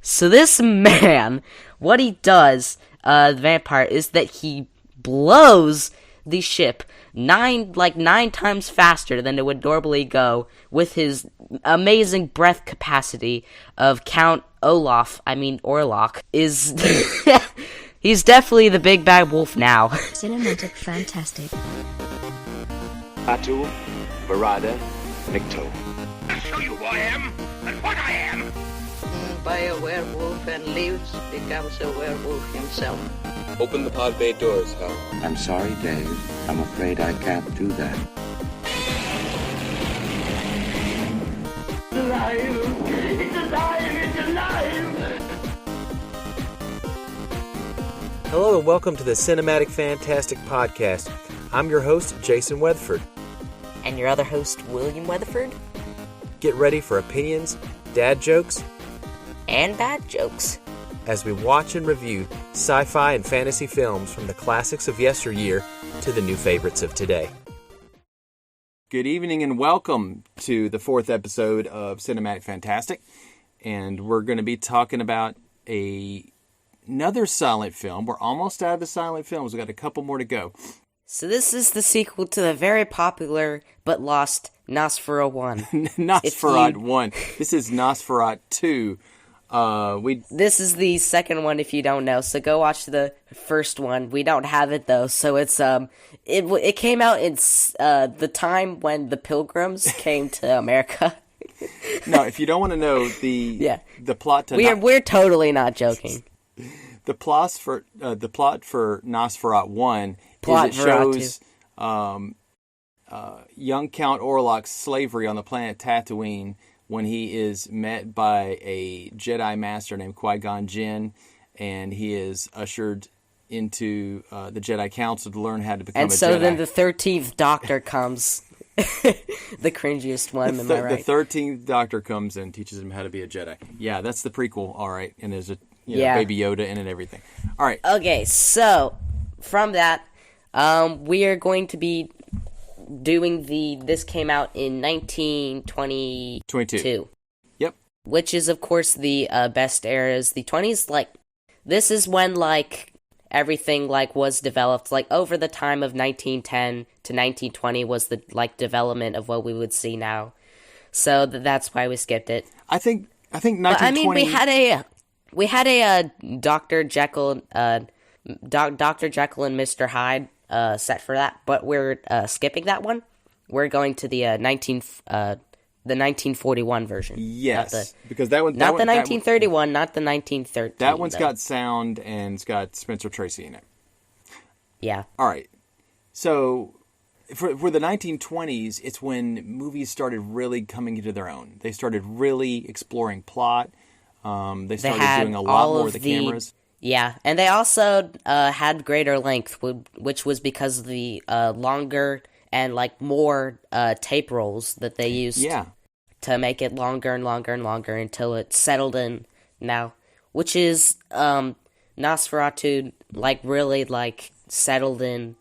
So this man, what he does, the vampire, is that he blows the ship nine times faster than it would normally go with his amazing breath capacity of Count Olaf, Orlok, is... He's definitely the big bad wolf now. Cinematic fantastic. Atu, Barada, Nikto. I'll show you who I am and what I am. By a werewolf and lives becomes a werewolf himself. Open the pod bay doors, Hal. I'm sorry, Dave. I'm afraid I can't do that. It's alive! It's alive! It's alive! Hello and welcome to the Cinematic Fantastic Podcast. I'm your host, Jason Weatherford. And your other host, William Weatherford. Get ready for opinions, dad jokes, and bad jokes as we watch and review sci-fi and fantasy films from the classics of yesteryear to the new favorites of today. Good evening and welcome to the fourth episode of Cinematic Fantastic. And we're going to be talking about another silent film. We're almost out of the silent films. We've got a couple more to go. So this is the sequel to the very popular but lost Nosferatu 1. Nosferatu 1. This is Nosferatu 2. This is the second one if you don't know, so go watch the first one. We don't have it though, so it's it came out in the time when the Pilgrims came to America. No, if you don't want to know the plot to we're totally not joking. The plot for Nosferatu 1 is it shows young Count Orlok's slavery on the planet Tatooine when he is met by a Jedi Master named Qui-Gon Jinn, and he is ushered into the Jedi Council to learn how to become a Jedi. And so then the 13th Doctor comes, the cringiest one, am I right? The 13th Doctor comes and teaches him how to be a Jedi. Yeah, that's the prequel, all right, and there's a Baby Yoda in it and everything. All right. Okay, so from that, we are going to be doing this came out in 1922. Yep. Which is, of course, the best eras. The 20s, this is when, everything, was developed. Over the time of 1910 to 1920 was the, development of what we would see now. So that's why we skipped it. I think 1920... we had a Dr. Jekyll, Dr. Jekyll and Mr. Hyde set for that, but we're skipping that one. We're going to the 1941 version. Yes, because that one, not the 1931, not the 1913. That one's got sound and it's got Spencer Tracy in it. Yeah. All right. So for the 1920s, it's when movies started really coming into their own. They started really exploring plot. They started doing a lot more with the cameras. Yeah, and they also had greater length, which was because of the longer and more tape rolls that they used to make it longer and longer and longer until it settled in now, which is Nosferatu really settled in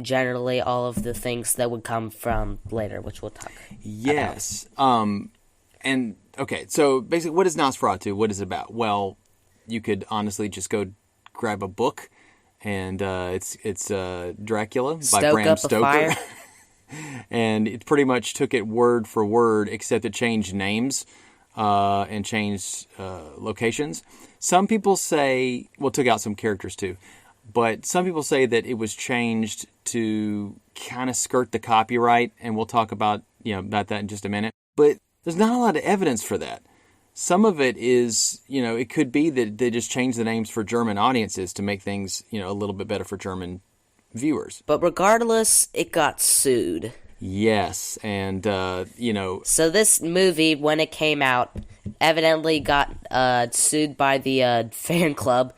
generally all of the things that would come from later, which we'll talk Yes. And okay, so basically what is Nosferatu? What is it about? Well, you could honestly just go grab a book, and it's Dracula by Bram Stoker. And it pretty much took it word for word, except it changed names and changed locations. Some people say, took out some characters too, but some people say that it was changed to kind of skirt the copyright, and we'll talk about that in just a minute. But there's not a lot of evidence for that. Some of it is, it could be that they just changed the names for German audiences to make things, a little bit better for German viewers. But regardless, it got sued. Yes, and, So this movie, when it came out, evidently got sued by the fan club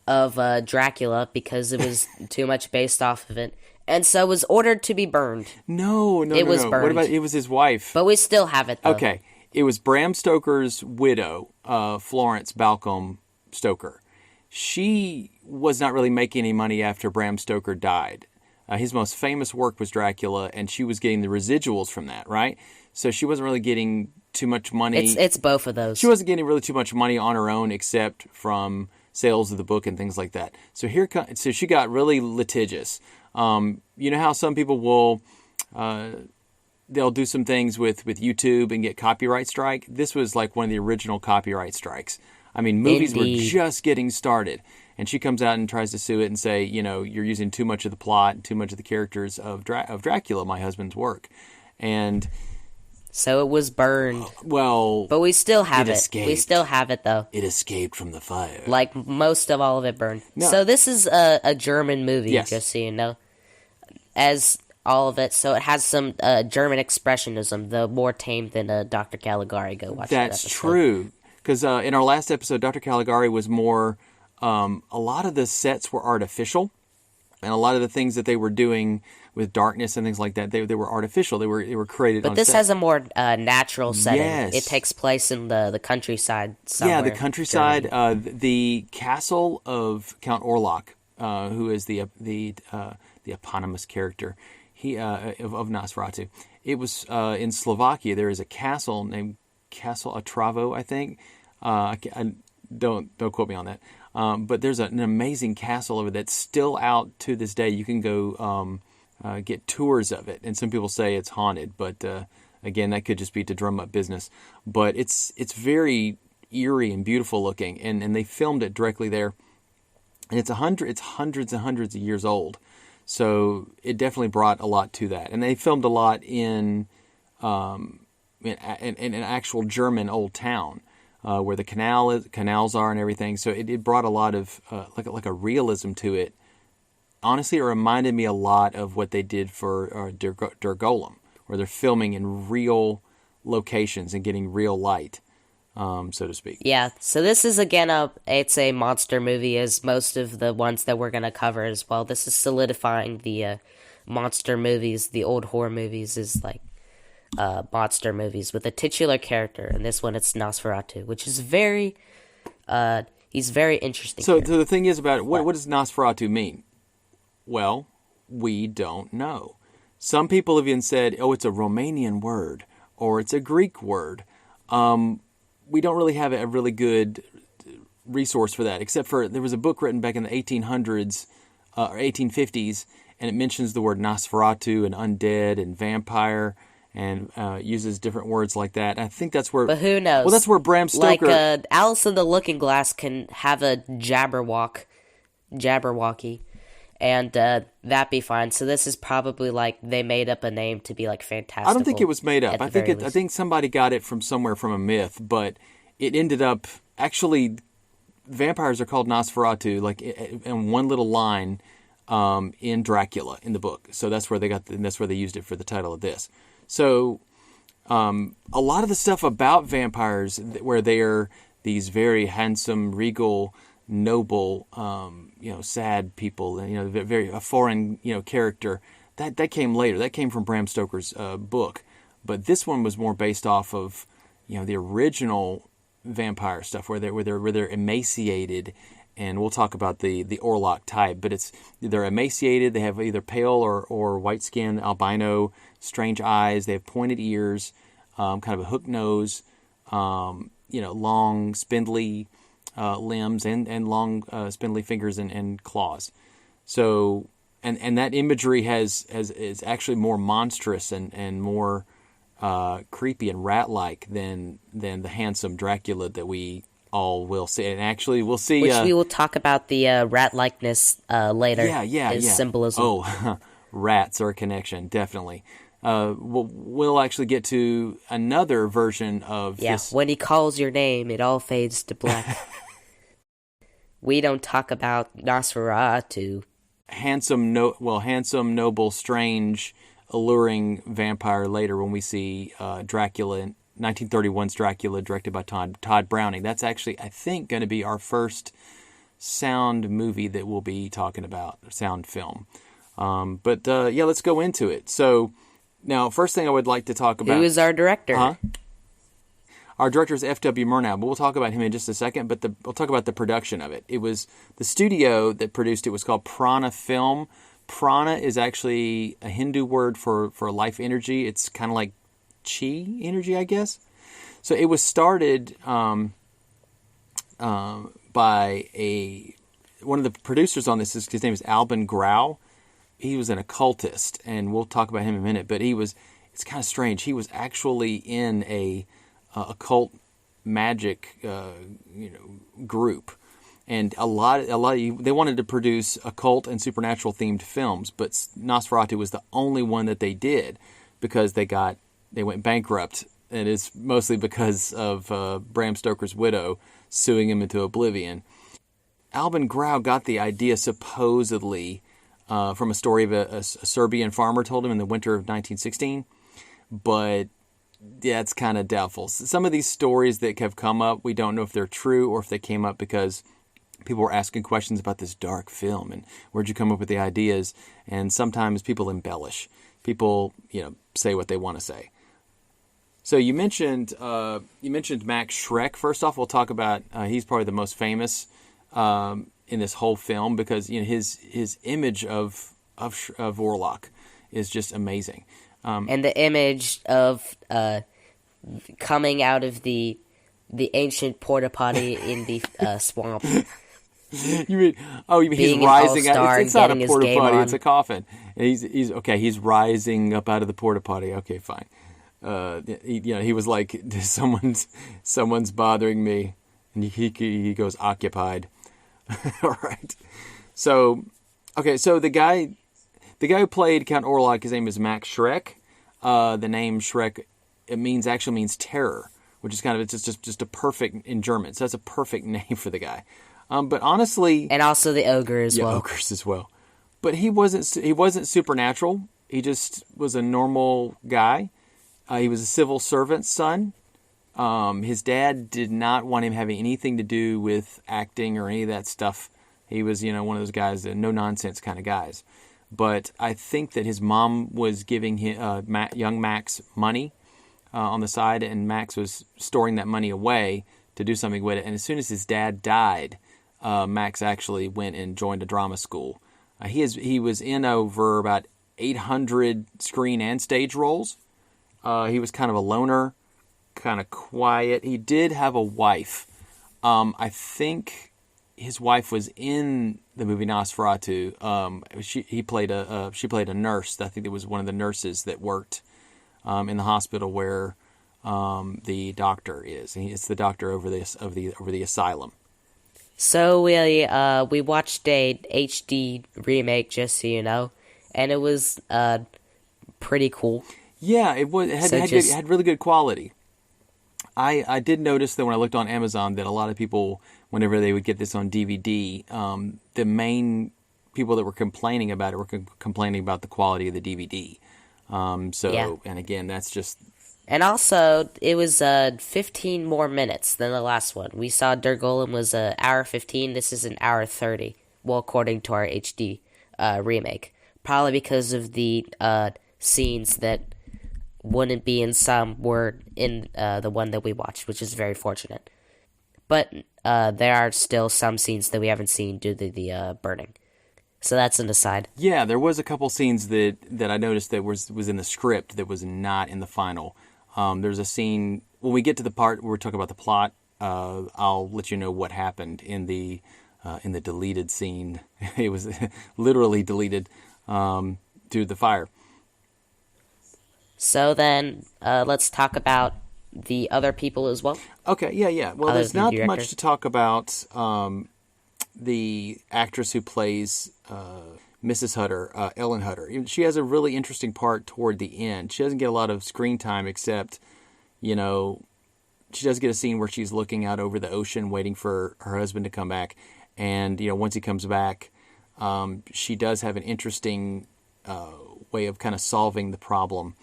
of Dracula because it was too much based off of it. And so was ordered to be burned. No. It was burned. What about, it was his wife? But we still have it, though. Okay. It was Bram Stoker's widow, Florence Balcom Stoker. She was not really making any money after Bram Stoker died. His most famous work was Dracula, and she was getting the residuals from that, right? So she wasn't really getting too much money. It's both of those. She wasn't getting really too much money on her own, except from sales of the book and things like that. So so she got really litigious. You know how some people will they'll do some things with YouTube and get copyright strike? This was like one of the original copyright strikes. I mean, movies were just getting started. And she comes out and tries to sue it and say, you're using too much of the plot, too much of the characters of Dracula, my husband's work. And so it was burned. Well, but we still have it. Escaped. We still have it, though. It escaped from the fire. Like, most of all of it burned. No. So this is a German movie, yes. Just so you know. As all of it. So it has some German expressionism, though more tame than Dr. Caligari. Go watch that episode. That's true. Because in our last episode, Dr. Caligari was more... a lot of the sets were artificial. And a lot of the things that they were doing with darkness and things like that, they were artificial. They were created on set. But this has a more natural setting. Yes. It takes place in the countryside somewhere. Yeah, the countryside. The castle of Count Orlok, who is the eponymous character of Nosferatu. It was in Slovakia. There is a castle named Castle Otravo, I think. Don't quote me on that. But there's an amazing castle over that's still out to this day. You can go get tours of it, and some people say it's haunted, but again, that could just be to drum up business. But it's very eerie and beautiful looking, and they filmed it directly there. And it's hundreds and hundreds of years old, so it definitely brought a lot to that. And they filmed a lot in an actual German old town. Where the canals are and everything, so it brought a lot of like a realism to it. Honestly, it reminded me a lot of what they did for Der Golem, where they're filming in real locations and getting real light, so to speak. Yeah, so this is again it's a monster movie, as most of the ones that we're gonna cover as well. This is solidifying the monster movies, the old horror movies is like. Monster movies with a titular character, and this one it's Nosferatu, which is he's very interesting. So the thing is about it, what does Nosferatu mean? Well, we don't know. Some people have even said, it's a Romanian word, or it's a Greek word. We don't really have a really good resource for that, except for there was a book written back in the 1800s or 1850s, and it mentions the word Nosferatu and undead and vampire, and uses different words like that. I think that's where... But who knows? Well, that's where Bram Stoker... Like, Alice in the Looking Glass can have a Jabberwocky, and that be fine. So this is probably like they made up a name to be like fantastical. I don't think it was made up. I think somebody got it from somewhere from a myth, but it ended up... Actually, vampires are called Nosferatu, like in one little line in Dracula, in the book. So that's where that's where they used it for the title of this. So, a lot of the stuff about vampires, where they are these very handsome, regal, noble, sad people, a foreign, character, that came later. That came from Bram Stoker's book. But this one was more based off of, the original vampire stuff, where they're emaciated. And we'll talk about the Orlok type, but they're emaciated. They have either pale or white skin, albino, strange eyes. They have pointed ears, kind of a hook nose, long spindly limbs and long spindly fingers and claws. So, and that imagery is actually more monstrous and more creepy and rat-like than the handsome Dracula that we all will see, and actually we'll see. Which we will talk about the rat-likeness later. Yeah. Symbolism. Oh, rats are a connection, definitely. We'll actually get to another version of this. When he calls your name, it all fades to black. We don't talk about Nosferatu. Handsome, noble, strange, alluring vampire later when we see Dracula. 1931's Dracula, directed by Todd Browning. That's actually, I think, going to be our first sound movie that we'll be talking about, sound film. But let's go into it. So, now, first thing I would like to talk about... Who is our director? Huh? Our director is F.W. Murnau, but we'll talk about him in just a second, but we'll talk about the production of it. It was the studio that produced it was called Prana Film. prana is actually a Hindu word for life energy. It's kind of like chi energy, I guess. So it was started by one of the producers on this. His name is Albin Grau. He was an occultist, and we'll talk about him in a minute. But it's kind of strange. He was actually in a occult magic group. And a lot they wanted to produce occult and supernatural themed films, but Nosferatu was the only one that they did because they went bankrupt, and it's mostly because of Bram Stoker's widow suing him into oblivion. Albin Grau got the idea supposedly from a story of a Serbian farmer told him in the winter of 1916, but yeah, it's kind of doubtful. Some of these stories that have come up, we don't know if they're true or if they came up because people were asking questions about this dark film and where'd you come up with the ideas? And sometimes people embellish. People, say what they want to say. So you mentioned Max Schreck. First off, we'll talk about he's probably the most famous in this whole film because his image of Orlok is just amazing. And the image of coming out of the ancient porta potty in the swamp. You mean he's rising out? It's not a porta potty; it's a coffin. And he's okay. He's rising up out of the porta potty. Okay, fine. He was like, someone's bothering me, and he goes occupied. All right. So, okay. So the guy who played Count Orlok, his name is Max Schreck. The name Schreck actually means terror, which is kind of it's just a perfect in German. So that's a perfect name for the guy. But honestly, and also the ogre as well. Ogres as well. But he wasn't supernatural. He just was a normal guy. He was a civil servant's son. His dad did not want him having anything to do with acting or any of that stuff. He was, one of those guys, that no nonsense kind of guys. But I think that his mom was giving him, young Max money on the side, and Max was storing that money away to do something with it. And as soon as his dad died, Max actually went and joined a drama school. He was in over about 800 screen and stage roles. He was kind of a loner, kind of quiet. He did have a wife. I think his wife was in the movie Nosferatu. She played a nurse. I think it was one of the nurses that worked in the hospital where the doctor is. It's the doctor over the asylum. So we watched a HD remake, just so you know, and it was pretty cool. Yeah, it had really good quality. I did notice that when I looked on Amazon that a lot of people, whenever they would get this on DVD, the main people that were complaining about it were complaining about the quality of the DVD. Yeah. And again, that's just... And also, it was 15 more minutes than the last one. We saw Der Golem was an hour 15. This is an hour 30. Well, according to our HD remake. Probably because of the scenes that wouldn't be in some were in the one that we watched, which is very fortunate. But there are still some scenes that we haven't seen due to the burning. So that's an aside. Yeah, there was a couple scenes that I noticed that was in the script that was not in the final. There's a scene, when we get to the part where we're talking about the plot, I'll let you know what happened in the deleted scene. It was literally deleted due to the fire. So then, let's talk about the other people as well. Okay, yeah. Well, there's not much to talk about. The actress who plays Mrs. Hutter, Ellen Hutter. She has a really interesting part toward the end. She doesn't get a lot of screen time except, she does get a scene where she's looking out over the ocean waiting for her husband to come back. And, once he comes back, she does have an interesting way of kind of solving the problem.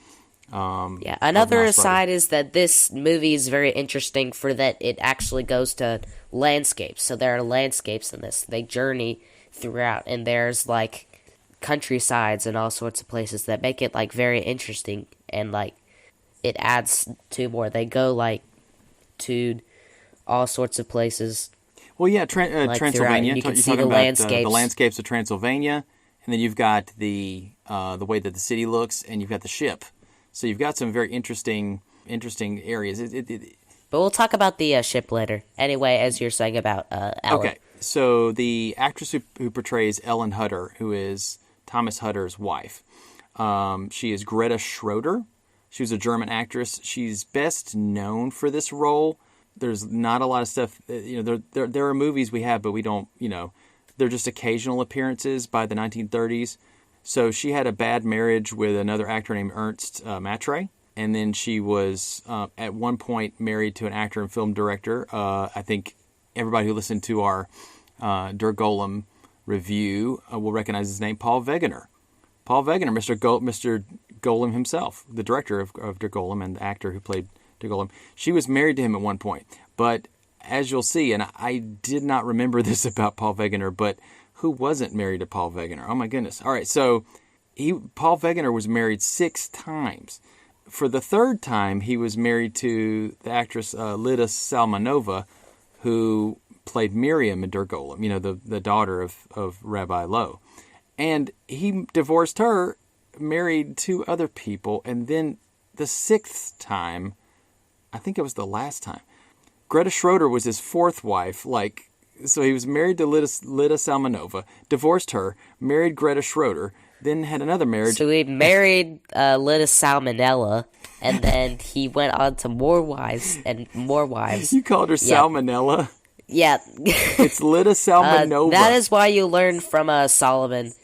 Another aside is that this movie is very interesting for that it actually goes to landscapes. So there are landscapes in this. They journey throughout, and there's like countrysides and all sorts of places that make it like very interesting, and like it adds to more. They go like to all sorts of places. Well, yeah, Transylvania. You can see the landscapes. The landscapes of Transylvania, and and then you've got the way that the city looks, and you've got the ship. So you've got some very interesting areas. But we'll talk about the ship later. Anyway, as you're saying about Ellen. Okay, so the actress who portrays Ellen Hutter, who is Thomas Hutter's wife, she is Greta Schroeder. She was a German actress. She's best known for this role. There's not a lot of stuff. There are movies we have, but we don't. They're just occasional appearances by the 1930s. So she had a bad marriage with another actor named Ernst Matre. And then she was, at one point, married to an actor and film director. I think everybody who listened to our Der Golem review will recognize his name, Paul Wegener. Paul Wegener, Mr. Golem himself, the director of Der Golem and the actor who played Der Golem. She was married to him at one point. But as you'll see, and I did not remember this about Paul Wegener, but who wasn't married to Paul Wegener? Oh, my goodness. All right, so Paul Wegener was married 6 times. For the 3rd time, he was married to the actress Lida Salmanova, who played Miriam in Der Golem, the daughter of Rabbi Lowe. And he divorced her, married 2 other people, and then the 6th time, I think it was the last time, Greta Schroeder was his 4th wife. So he was married to Lida Salmanova, divorced her, married Greta Schroeder, then had another marriage. So he married Lida Salmonella, and then he went on to more wives and more wives. You called her Salmonella? Yeah. It's Lida Salmonova. That is why you learn from Solomon.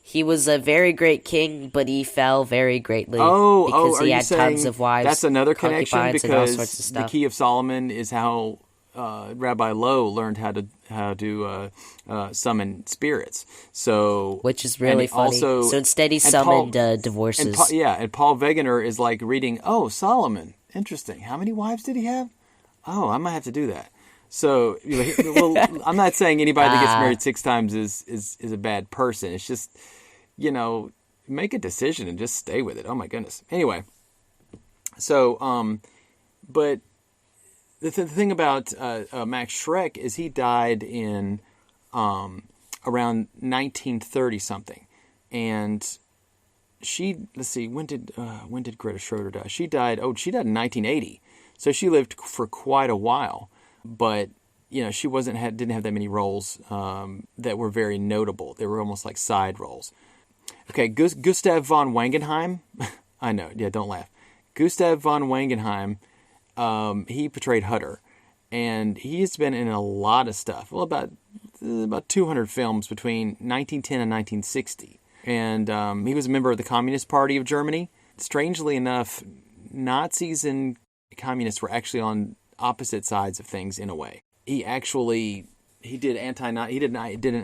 He was a very great king, but he fell very greatly because he had tons of wives. That's another connection because and all sorts of stuff. The Key of Solomon is how Rabbi Lowe learned how to summon spirits. So, which is really funny. So instead, he summoned divorces. And Paul Wegener is like reading. Oh, Solomon, interesting. How many wives did he have? Oh, I might have to do that. So, I'm not saying anybody that gets married 6 times is a bad person. It's just, make a decision and just stay with it. Oh my goodness. Anyway, so but the thing about Max Schreck is he died in around 1930 something, and let's see, when did Greta Schroeder die? She died in 1980, so she lived for quite a while, but she didn't have that many roles that were very notable. They were almost like side roles. Okay, Gustav von Wangenheim. I know, yeah, don't laugh. Gustav von Wangenheim. He portrayed Hutter, and he's been in a lot of stuff. Well, about 200 films between 1910 and 1960. And he was a member of the Communist Party of Germany. Strangely enough, Nazis and communists were actually on opposite sides of things in a way. He did an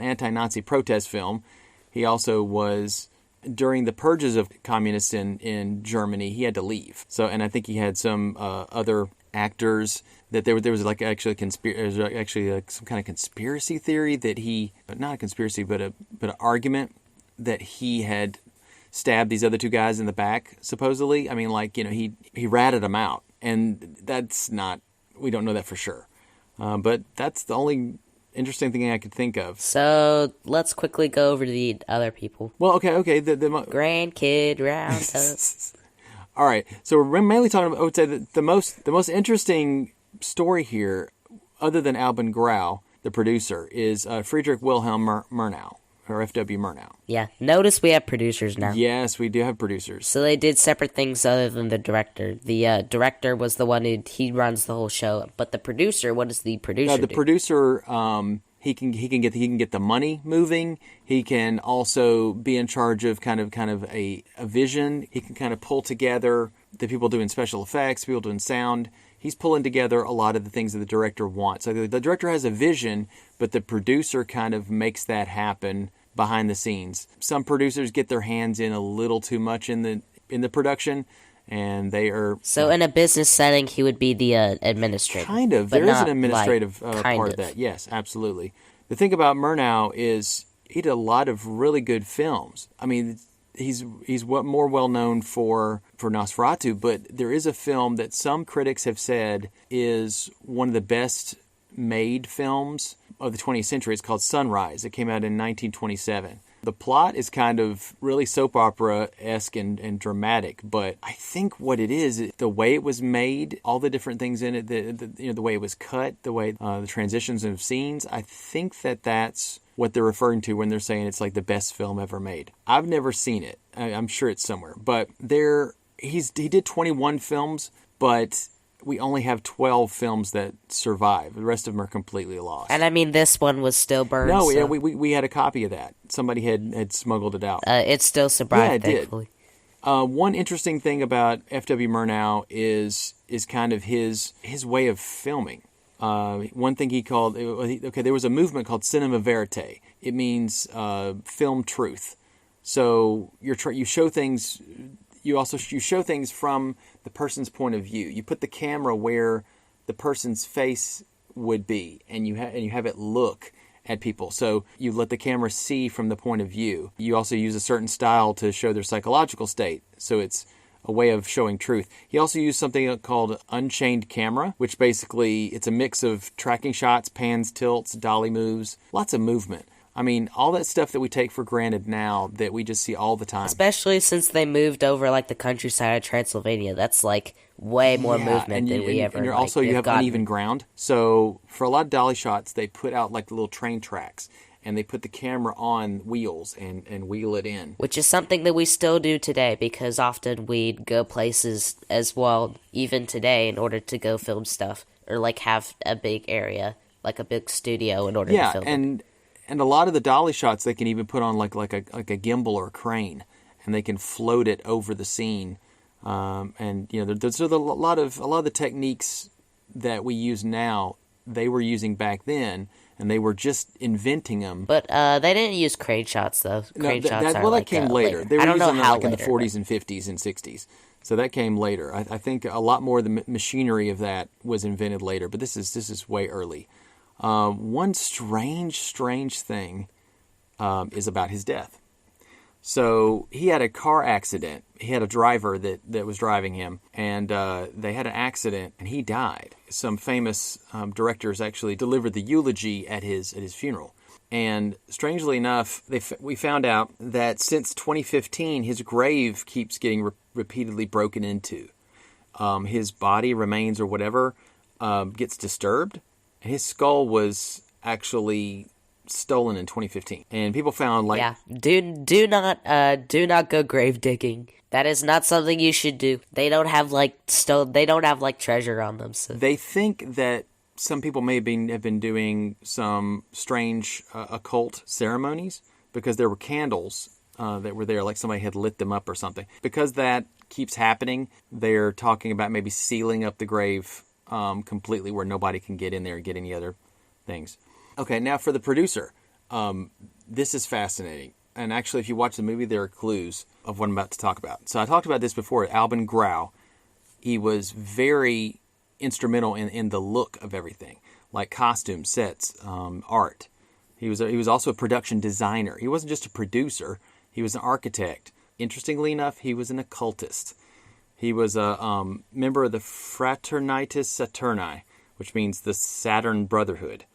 anti-Nazi protest film. He also was, during the purges of communists in Germany, he had to leave. So, and I think he had some other actors that there was like actually some kind of conspiracy theory that not a conspiracy, but an argument that he had stabbed these other 2 guys in the back, supposedly. I mean, he ratted them out, and we don't know that for sure. But that's the only interesting thing I could think of. So let's quickly go over the other people. Well, okay. The grandkid roundup. All right. So we're mainly talking about. I would say that the most interesting story here, other than Albin Grau, the producer, is Friedrich Wilhelm Murnau, or F.W. Murnau. Yeah. Notice we have producers now. Yes, we do have producers. So they did separate things other than the director. The director was the one he runs the whole show, but the producer, what does the producer do? Producer, he can get the money moving. He can also be in charge of kind of a vision. He can kind of pull together the people doing special effects, people doing sound. He's pulling together a lot of the things that the director wants. So the director has a vision, but the producer kind of makes that happen behind the scenes. Some producers get their hands in a little too much in the production, and they are... So in a business setting, he would be the administrator. Kind of. There is an administrative part of that. Yes, absolutely. The thing about Murnau is he did a lot of really good films. I mean, he's more well known for Nosferatu, but there is a film that some critics have said is one of the best made films of the 20th century. It's called Sunrise. It came out in 1927. The plot is kind of really soap opera-esque and dramatic, but I think what it is, the way it was made, all the different things in it, the way it was cut, the way the transitions of scenes, I think that's what they're referring to when they're saying it's like the best film ever made. I've never seen it. I'm sure it's somewhere, but he did 21 films, but we only have 12 films that survive. The rest of them are completely lost. And I mean, this one was still burned. No, so. yeah, we had a copy of that. Somebody had smuggled it out. It still survived, yeah, it thankfully. Did. One interesting thing about F.W. Murnau is kind of his way of filming. One thing he called, there was a movement called cinema verite. It means film truth. So you show things. You show things from the person's point of view. You put the camera where the person's face would be, and you have it look at people. So you let the camera see from the point of view. You also use a certain style to show their psychological state. So it's a way of showing truth. He also used something called unchained camera, which basically it's a mix of tracking shots, pans, tilts, dolly moves, lots of movement. I mean, all that stuff that we take for granted now that we just see all the time. Especially since they moved over, like, the countryside of Transylvania. That's, like, way more movement than we ever, and also you have uneven ground. So for a lot of dolly shots, they put out, like, the little train tracks. And they put the camera on wheels and wheel it in. Which is something that we still do today, because often we'd go places as well, even today, in order to go film stuff. Or, like, have a big area, like a big studio in order to film it. And a lot of the dolly shots they can even put on like a gimbal or a crane, and they can float it over the scene. And there's a lot of the techniques that we use now they were using back then, and they were just inventing them. But they didn't use crane shots though. Crane shots that came later. They were I don't using know how them later, in the 40s and 50s and 60s. So that came later. I think a lot more of the machinery of that was invented later. But this is way early. One strange thing is about his death. So he had a car accident. He had a driver that was driving him, and they had an accident, and he died. Some famous directors actually delivered the eulogy at his funeral. And strangely enough, we found out that since 2015, his grave keeps getting repeatedly broken into. His body remains or whatever gets disturbed. His skull was actually stolen in 2015, and people found do not go grave digging. That is not something you should do. They don't have treasure on them. So. They think that some people may have been doing some strange occult ceremonies because there were candles that were there, like somebody had lit them up or something. Because that keeps happening, they're talking about maybe sealing up the grave completely where nobody can get in there and get any other things. Okay, now for the producer. This is fascinating. And actually, if you watch the movie, there are clues of what I'm about to talk about. So I talked about this before. Albin Grau, he was very instrumental in the look of everything, like costume, sets, art. He was also a production designer. He wasn't just a producer. He was an architect. Interestingly enough, he was an occultist. He was a member of the Fraternitas Saturni, which means the Saturn Brotherhood.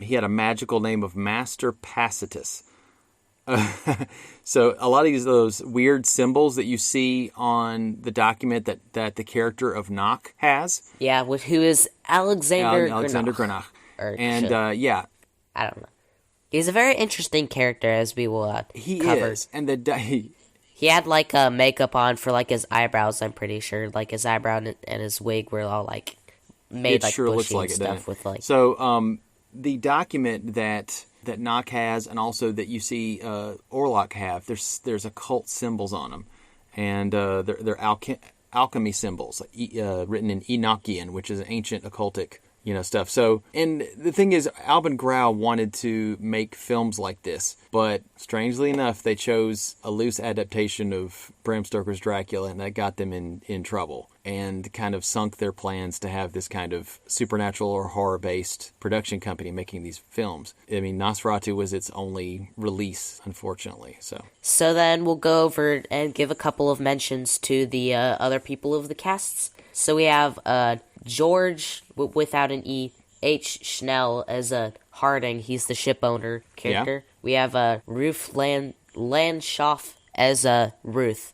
He had a magical name of Master Pacitus. So a lot of those weird symbols that you see on the document that the character of Nock has. Yeah, who is Alexander Granach. I don't know. He's a very interesting character, as we will cover. He is. And he had makeup on for his eyebrows, I'm pretty sure. Like his eyebrow and his wig were all made sure bushy looks like and stuff with So the document that Nock has, and also that you see Orlok have, there's occult symbols on them, and they're alchemy symbols written in Enochian, which is an ancient occultic stuff. So, and the thing is, Albin Grau wanted to make films like this, but strangely enough, they chose a loose adaptation of Bram Stoker's Dracula, and that got them in trouble, and kind of sunk their plans to have this kind of supernatural or horror-based production company making these films. I mean, Nosferatu was its only release, unfortunately. So then we'll go over and give a couple of mentions to the other people of the casts. So we have George, without an E, H. Schnell as Harding. He's the ship owner character. Yeah. We have Ruth Landshoff as Ruth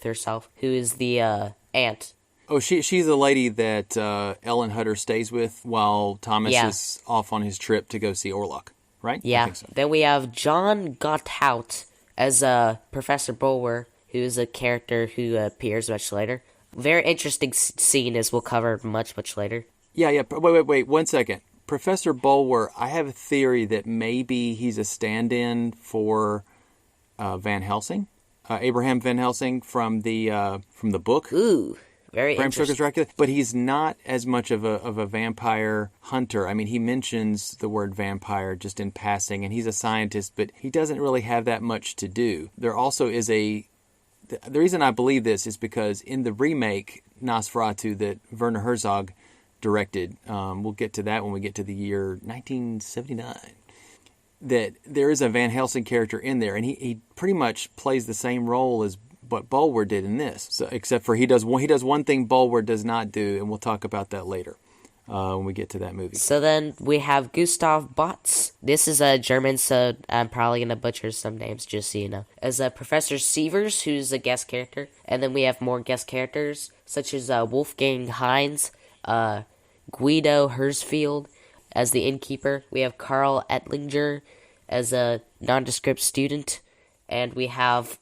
herself, who is the aunt. Oh, she's the lady that Ellen Hutter stays with while Thomas is off on his trip to go see Orlok, right? Yeah. I think so. Then we have John Gotthout as Professor Bulwer, who is a character who appears much later. Very interesting scene, as we'll cover much later. Yeah. Wait. 1 second. Professor Bulwer, I have a theory that maybe he's a stand-in for Van Helsing, Abraham Van Helsing from the book. Ooh, very Bram interesting. Stoker's Dracula, but he's not as much of a vampire hunter. I mean, he mentions the word vampire just in passing, and he's a scientist, but he doesn't really have that much to do. There also is the reason I believe this is because in the remake Nosferatu that Werner Herzog directed, we'll get to that when we get to the year 1979, that there is a Van Helsing character in there, and he pretty much plays the same role as what Bulwer did in this, so, except for he does one thing Bulwer does not do, and we'll talk about that later when we get to that movie. So then we have Gustav Botz. This is a German, so I'm probably going to butcher some names, just so you know. As Professor Sievers, who's a guest character. And then we have more guest characters, such as Wolfgang Heinz, Guido Hersfeld as the innkeeper. We have Karl Ettlinger as a nondescript student. And we have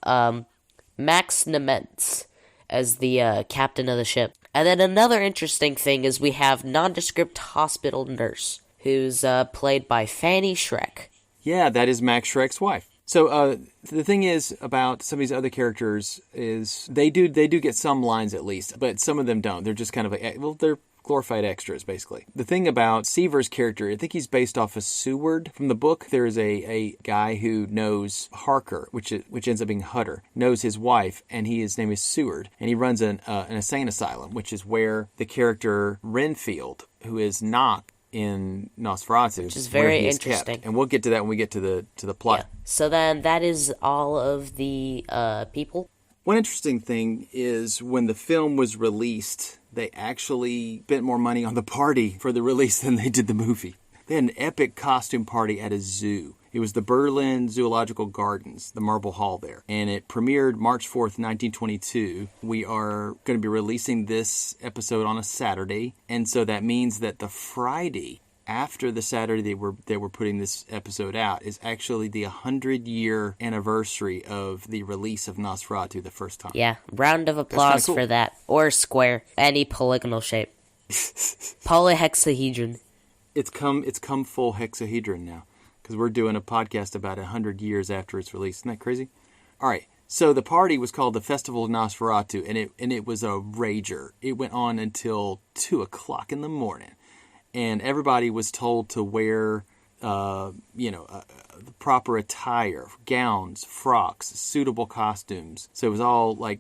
Max Nemetz as the captain of the ship. And then another interesting thing is we have nondescript hospital nurse, who's played by Fanny Schreck. Yeah, that is Max Schreck's wife. So the thing is about some of these other characters is they do get some lines at least, but some of them don't. They're just kind of they're glorified extras, basically. The thing about Seaver's character, I think he's based off of Seward from the book. There's a guy who knows Harker, which ends up being Hutter, knows his wife, and his name is Seward, and he runs an insane asylum, which is where the character Renfield, who is Knock in Nosferatu, which is very interesting. Kept. And we'll get to that when we get to the plot. Yeah. So then that is all of the people. One interesting thing is when the film was released, they actually spent more money on the party for the release than they did the movie. They had an epic costume party at a zoo. It was the Berlin Zoological Gardens, the Marble Hall there. And it premiered March 4th, 1922. We are going to be releasing this episode on a Saturday. And so that means that the Friday after the Saturday they were putting this episode out is actually the 100-year anniversary of the release of Nosferatu the first time. Yeah, round of applause for that. Or square, any polygonal shape. Polyhexahedron. It's come full hexahedron now, because we're doing a podcast about 100 years after its release. Isn't that crazy? All right, so the party was called the Festival of Nosferatu, and it was a rager. It went on until 2 o'clock in the morning. And everybody was told to wear, the proper attire, gowns, frocks, suitable costumes. So it was all like,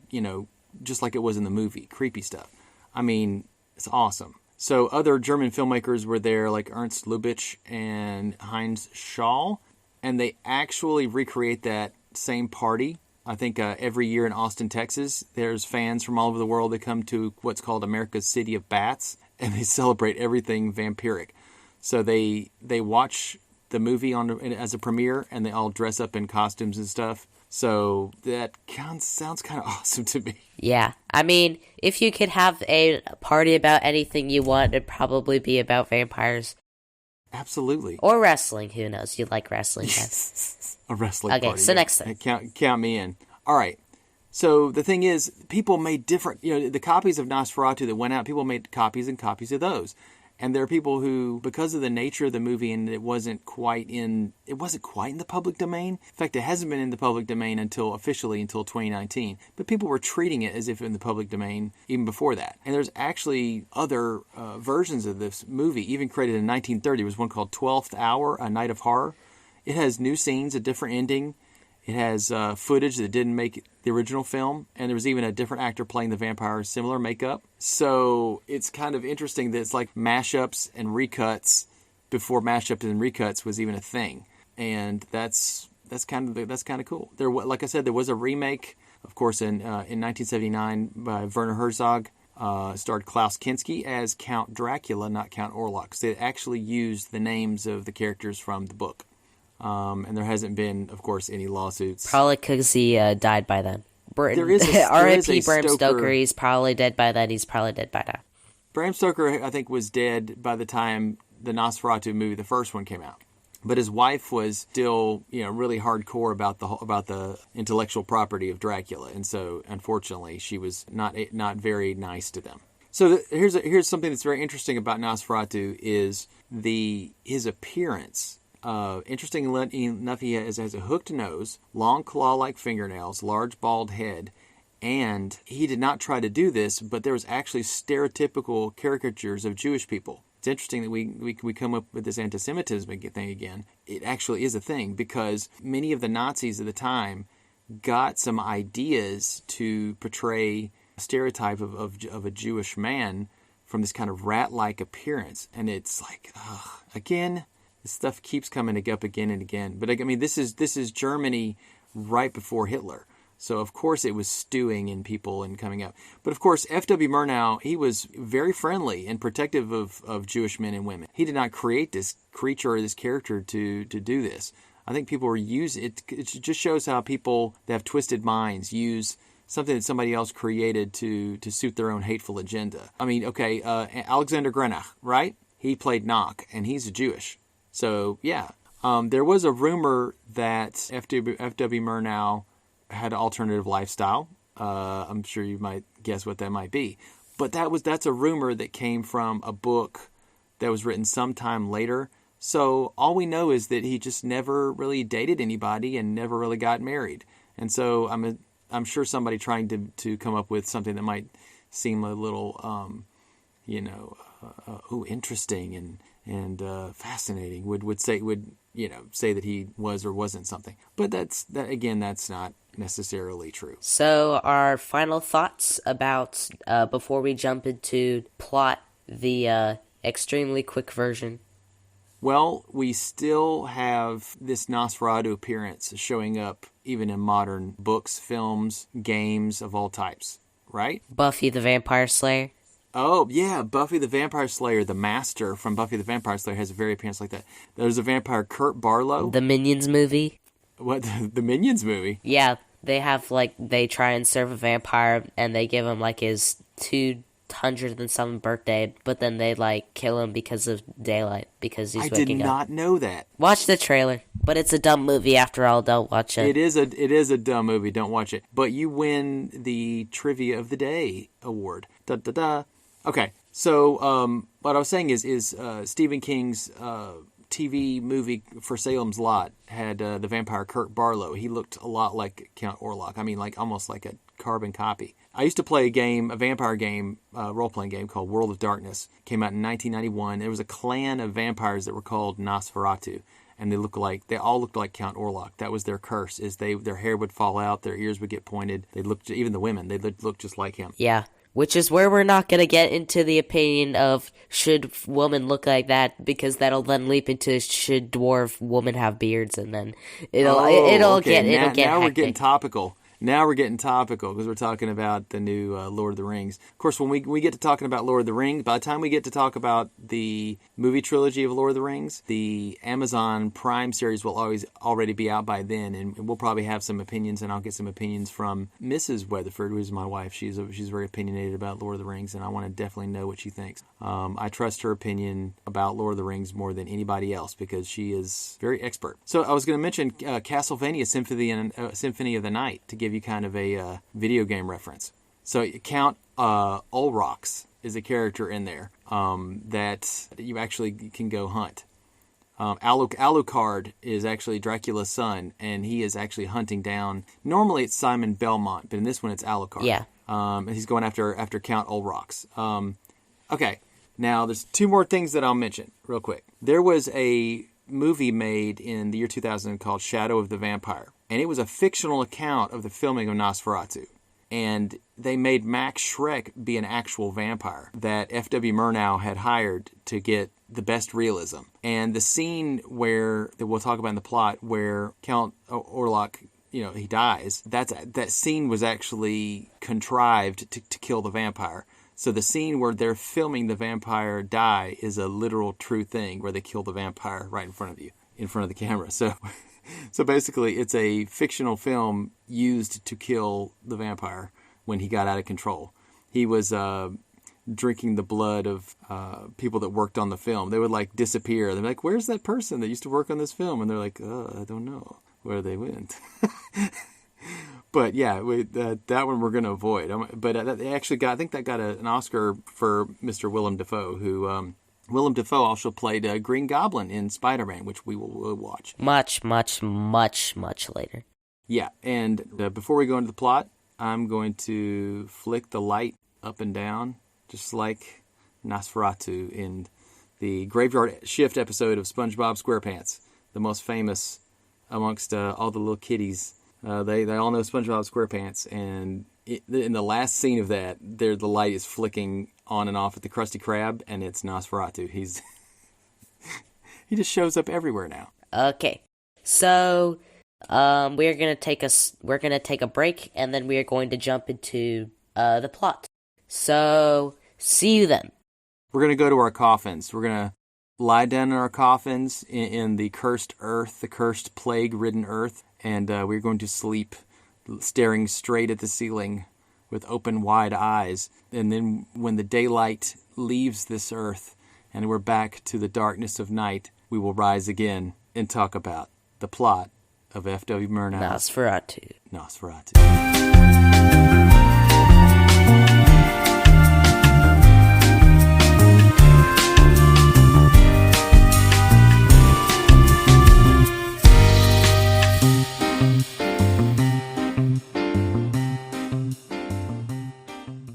just like it was in the movie, creepy stuff. I mean, it's awesome. So other German filmmakers were there, like Ernst Lubitsch and Heinz Schall, and they actually recreate that same party. I think every year in Austin, Texas, there's fans from all over the world that come to what's called America's City of Bats, and they celebrate everything vampiric. So they watch the movie as a premiere, and they all dress up in costumes and stuff. So that sounds kind of awesome to me. Yeah, I mean, if you could have a party about anything you want, it'd probably be about vampires. Absolutely. Or wrestling, who knows? You like wrestling. A wrestling party. Okay, so next thing. Count me in. All right. So the thing is, people made different, the copies of Nosferatu that went out, people made copies and copies of those. And there are people who, because of the nature of the movie and it wasn't quite in the public domain. In fact, it hasn't been in the public domain officially until 2019. But people were treating it as if in the public domain even before that. And there's actually other versions of this movie, even created in 1930. There was one called 12th Hour, A Night of Horror. It has new scenes, a different ending. It has footage that didn't make the original film, and there was even a different actor playing the vampire, similar makeup. So it's kind of interesting that it's like mashups and recuts before mashups and recuts was even a thing, and that's kind of cool. There, like I said, there was a remake, of course, in 1979 by Werner Herzog. starred Klaus Kinski as Count Dracula, not Count Orlok. So they actually used the names of the characters from the book. And there hasn't been, of course, any lawsuits. Probably because he died by then. R.I.P. Bram Stoker. He's probably dead by then. He's probably dead by now. Bram Stoker, I think, was dead by the time the Nosferatu movie, the first one, came out. But his wife was still, really hardcore about the intellectual property of Dracula, and so unfortunately, she was not very nice to them. So here's something that's very interesting about Nosferatu is his appearance. Interestingly enough, he has a hooked nose, long claw-like fingernails, large bald head, and he did not try to do this, but there was actually stereotypical caricatures of Jewish people. It's interesting that we come up with this anti-Semitism thing again. It actually is a thing because many of the Nazis at the time got some ideas to portray a stereotype of a Jewish man from this kind of rat-like appearance. And it's like, again, this stuff keeps coming up again and again. But I mean, this is Germany right before Hitler. So, of course, it was stewing in people and coming up. But, of course, F.W. Murnau, he was very friendly and protective of Jewish men and women. He did not create this creature or this character to do this. I think people were using it. It just shows how people that have twisted minds use something that somebody else created to suit their own hateful agenda. I mean, okay, Alexander Grenach, right? He played Nock, and he's Jewish. So, yeah. There was a rumor that F.W. Murnau had an alternative lifestyle. I'm sure you might guess what that might be. But that's a rumor that came from a book that was written sometime later. So all we know is that he just never really dated anybody and never really got married. And so I'm sure somebody trying to come up with something that might seem a little, interesting and fascinating would say that he was or wasn't something. But that's not necessarily true. So our final thoughts about before we jump into plot, the extremely quick version. Well, we still have this Nosferatu appearance showing up even in modern books, films, games of all types, right? Buffy the Vampire Slayer. Oh, yeah, Buffy the Vampire Slayer, the master from Buffy the Vampire Slayer has a very appearance like that. There's a vampire, Kurt Barlow. The Minions movie. What, the Minions movie? Yeah, they have, they try and serve a vampire, and they give him, his 200th and something birthday, but then they, kill him because of daylight, because he's waking up. I did not know that. Watch the trailer, but it's a dumb movie after all, don't watch it. It is a dumb movie, don't watch it. But you win the Trivia of the Day award. Da-da-da. Okay, so what I was saying is Stephen King's TV movie For Salem's Lot had the vampire Kurt Barlow. He looked a lot like Count Orlok. I mean, almost like a carbon copy. I used to play a vampire game, role-playing game called World of Darkness. Came out in 1991. There was a clan of vampires that were called Nosferatu, and they all looked like Count Orlok. That was their curse. Their hair would fall out, their ears would get pointed. Even the women, they looked just like him. Yeah. Which is where we're not going to get into the opinion of should women look like that, because that'll then leap into should dwarf women have beards, and then it'll get now we're getting topical. Now we're getting topical because we're talking about the new Lord of the Rings. Of course, when we get to talking about Lord of the Rings, by the time we get to talk about the movie trilogy of Lord of the Rings, the Amazon Prime series will already be out by then, and we'll probably have some opinions, and I'll get some opinions from Mrs. Weatherford, who's my wife. She's very opinionated about Lord of the Rings, and I want to definitely know what she thinks. I trust her opinion about Lord of the Rings more than anybody else because she is very expert. So I was going to mention Castlevania Symphony of the Night to give you kind of a video game reference. So Count Olaf is a character in there that you actually can go hunt. Alucard is actually Dracula's son, and he is actually hunting down. Normally it's Simon Belmont, but in this one it's Alucard. Yeah. And he's going after Count Olaf. Okay, now there's two more things that I'll mention real quick. There was a movie made in the year 2000 called Shadow of the Vampire, and it was a fictional account of the filming of Nosferatu. And they made Max Schreck be an actual vampire that F.W. Murnau had hired to get the best realism. And the scene that we'll talk about in the plot, where Count Orlok, he dies, that scene was actually contrived to kill the vampire. So the scene where they're filming the vampire die is a literal true thing where they kill the vampire right in front of you, in front of the camera. So basically it's a fictional film used to kill the vampire when he got out of control. He was drinking the blood of people that worked on the film. They would like disappear. They're like, where's that person that used to work on this film? And they're like, I don't know where they went. But yeah, that one we're going to avoid. They actually got, I think that got an Oscar for Mr. Willem Dafoe, who Willem Dafoe also played Green Goblin in Spider-Man, which we will watch. Much later. Yeah, and before we go into the plot, I'm going to flick the light up and down, just like Nosferatu in the Graveyard Shift episode of SpongeBob SquarePants, the most famous amongst all the little kiddies. They all know SpongeBob SquarePants, and in the last scene of that, the light is flicking on and off at the Krusty Krab, and it's Nosferatu. He just shows up everywhere now. Okay, so we're gonna take a break, and then we are going to jump into the plot. So see you then. We're gonna go to our coffins. We're gonna lie down in our coffins in the cursed earth, the cursed plague-ridden earth. And we're going to sleep staring straight at the ceiling with open, wide eyes. And then when the daylight leaves this earth and we're back to the darkness of night, we will rise again and talk about the plot of F.W. Murnau's Nosferatu.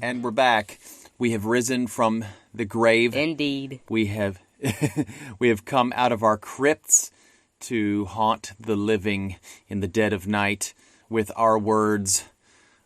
And we're back. We have risen from the grave. Indeed. We have come out of our crypts to haunt the living in the dead of night with our words,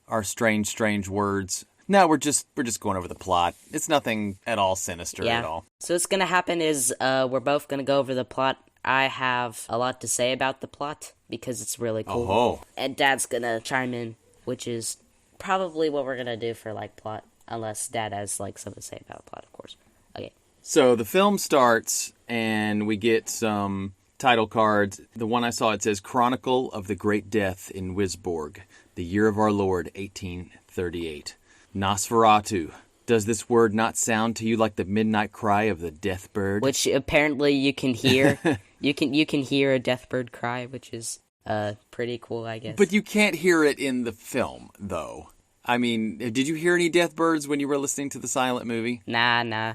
our strange words. No, we're just going over the plot. It's nothing at all sinister at all. So what's gonna happen is we're both gonna go over the plot. I have a lot to say about the plot because it's really cool. Oh. And Dad's gonna chime in, which is probably what we're gonna do for like plot, unless Dad has like something to say about plot, of course. Okay. So the film starts and we get some title cards. The one I saw, it says Chronicle of the Great Death in Wisborg, the year of our Lord 1838. Nosferatu. Does this word not sound to you like the midnight cry of the deathbird? Which apparently you can hear. you can hear a deathbird cry, which is pretty cool, I guess. But you can't hear it in the film, though. I mean, did you hear any deathbirds when you were listening to the silent movie? Nah.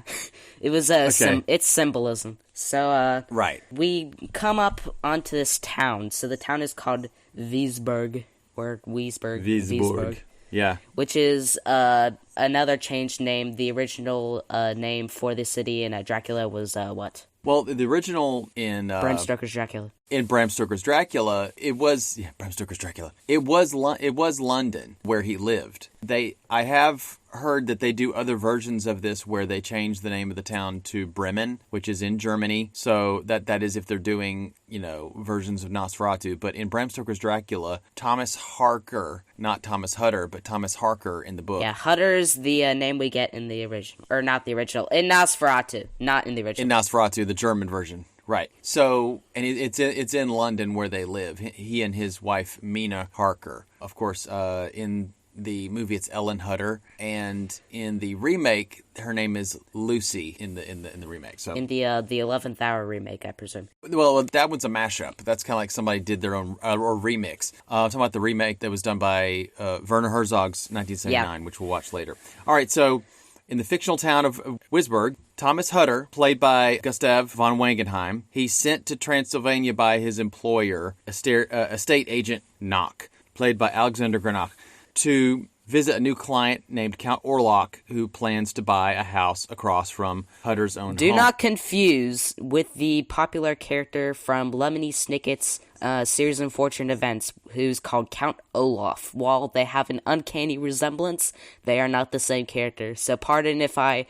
It was it's symbolism. So right. We come up onto this town. So the town is called Wiesburg or Wiesburg. Yeah. Which is another changed name. The original name for the city in Dracula was what? Well, the original in Bram Stoker's Dracula. In Bram Stoker's Dracula, Bram Stoker's Dracula. It was London where he lived. I have heard that they do other versions of this where they change the name of the town to Bremen, which is in Germany. So that is if they're doing, versions of Nosferatu. But in Bram Stoker's Dracula, Thomas Harker, not Thomas Hutter, but Thomas Harker in the book. Yeah, Hutter's the name we get in the original, or not the original, in Nosferatu, not in the original. In Nosferatu, the German version. Right. So, and it's in London where they live. He and his wife, Mina Harker. Of course, in the movie, it's Ellen Hutter, and in the remake, her name is Lucy in the remake. So in the 11th Hour remake, I presume. Well, that one's a mashup. That's kind of like somebody did their own or remix. I'm talking about the remake that was done by Werner Herzog's 1979, which we'll watch later. All right, so in the fictional town of Wisborg, Thomas Hutter, played by Gustav von Wangenheim, he's sent to Transylvania by his employer, estate agent Knock, played by Alexander Granach, to visit a new client named Count Orlok, who plans to buy a house across from Hutter's own home. Do not confuse with the popular character from Lemony Snicket's Series of Unfortunate Events, who's called Count Olaf. While they have an uncanny resemblance, they are not the same character. So pardon if I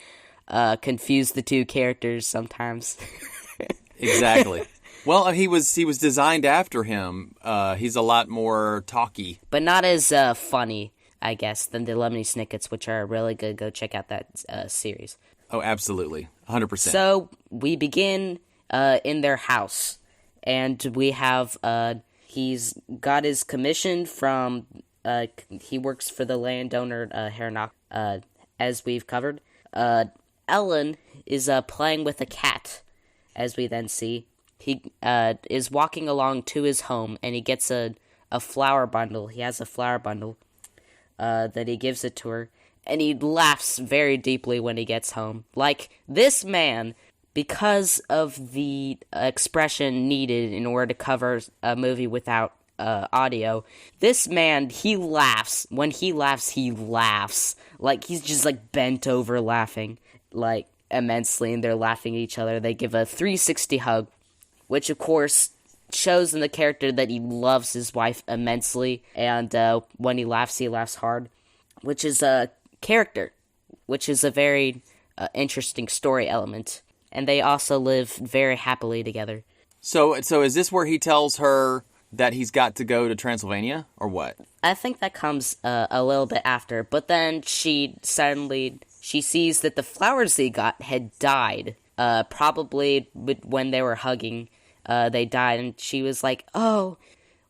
confuse the two characters sometimes. Exactly. Well, he was designed after him. He's a lot more talky, but not as funny. I guess, than the Lemony Snickets, which are really good. Go check out that series. Oh, absolutely. 100%. So we begin in their house, and we have, he's got his commission from, he works for the landowner, Hernock, as we've covered. Ellen is playing with a cat, as we then see. He is walking along to his home, and he gets a flower bundle. He has a flower bundle that he gives it to her, and he laughs very deeply when he gets home. Like, this man, because of the expression needed in order to cover a movie without audio, this man, he laughs. When he laughs, he laughs. Like, he's just, like, bent over laughing, like, immensely, and they're laughing at each other. They give a 360 hug, which, of course, shows in the character that he loves his wife immensely, and when he laughs hard, which is a character, which is a very interesting story element. And they also live very happily together. So is this where he tells her that he's got to go to Transylvania, or what? I think that comes a little bit after, but then she sees that the flowers they got had died, probably when they were hugging. They died, and she was like, "Oh,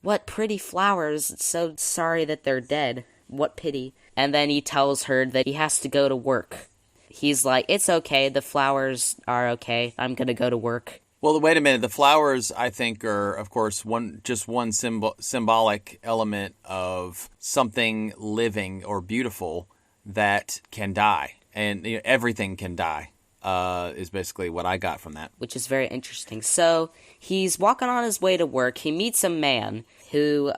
what pretty flowers, so sorry that they're dead, what pity." And then he tells her that he has to go to work. He's like, "It's okay, the flowers are okay, I'm gonna go to work." Well, wait a minute. The flowers, I think, are, of course, one symbolic element of something living or beautiful that can die. And everything can die, is basically what I got from that. Which is very interesting. So, he's walking on his way to work. He meets a man who,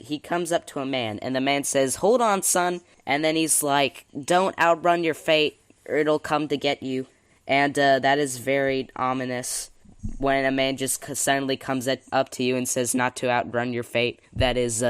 he comes up to a man, and the man says, "Hold on, son." And then he's like, "Don't outrun your fate, or it'll come to get you." And that is very ominous. When a man just suddenly comes up to you and says not to outrun your fate, that is,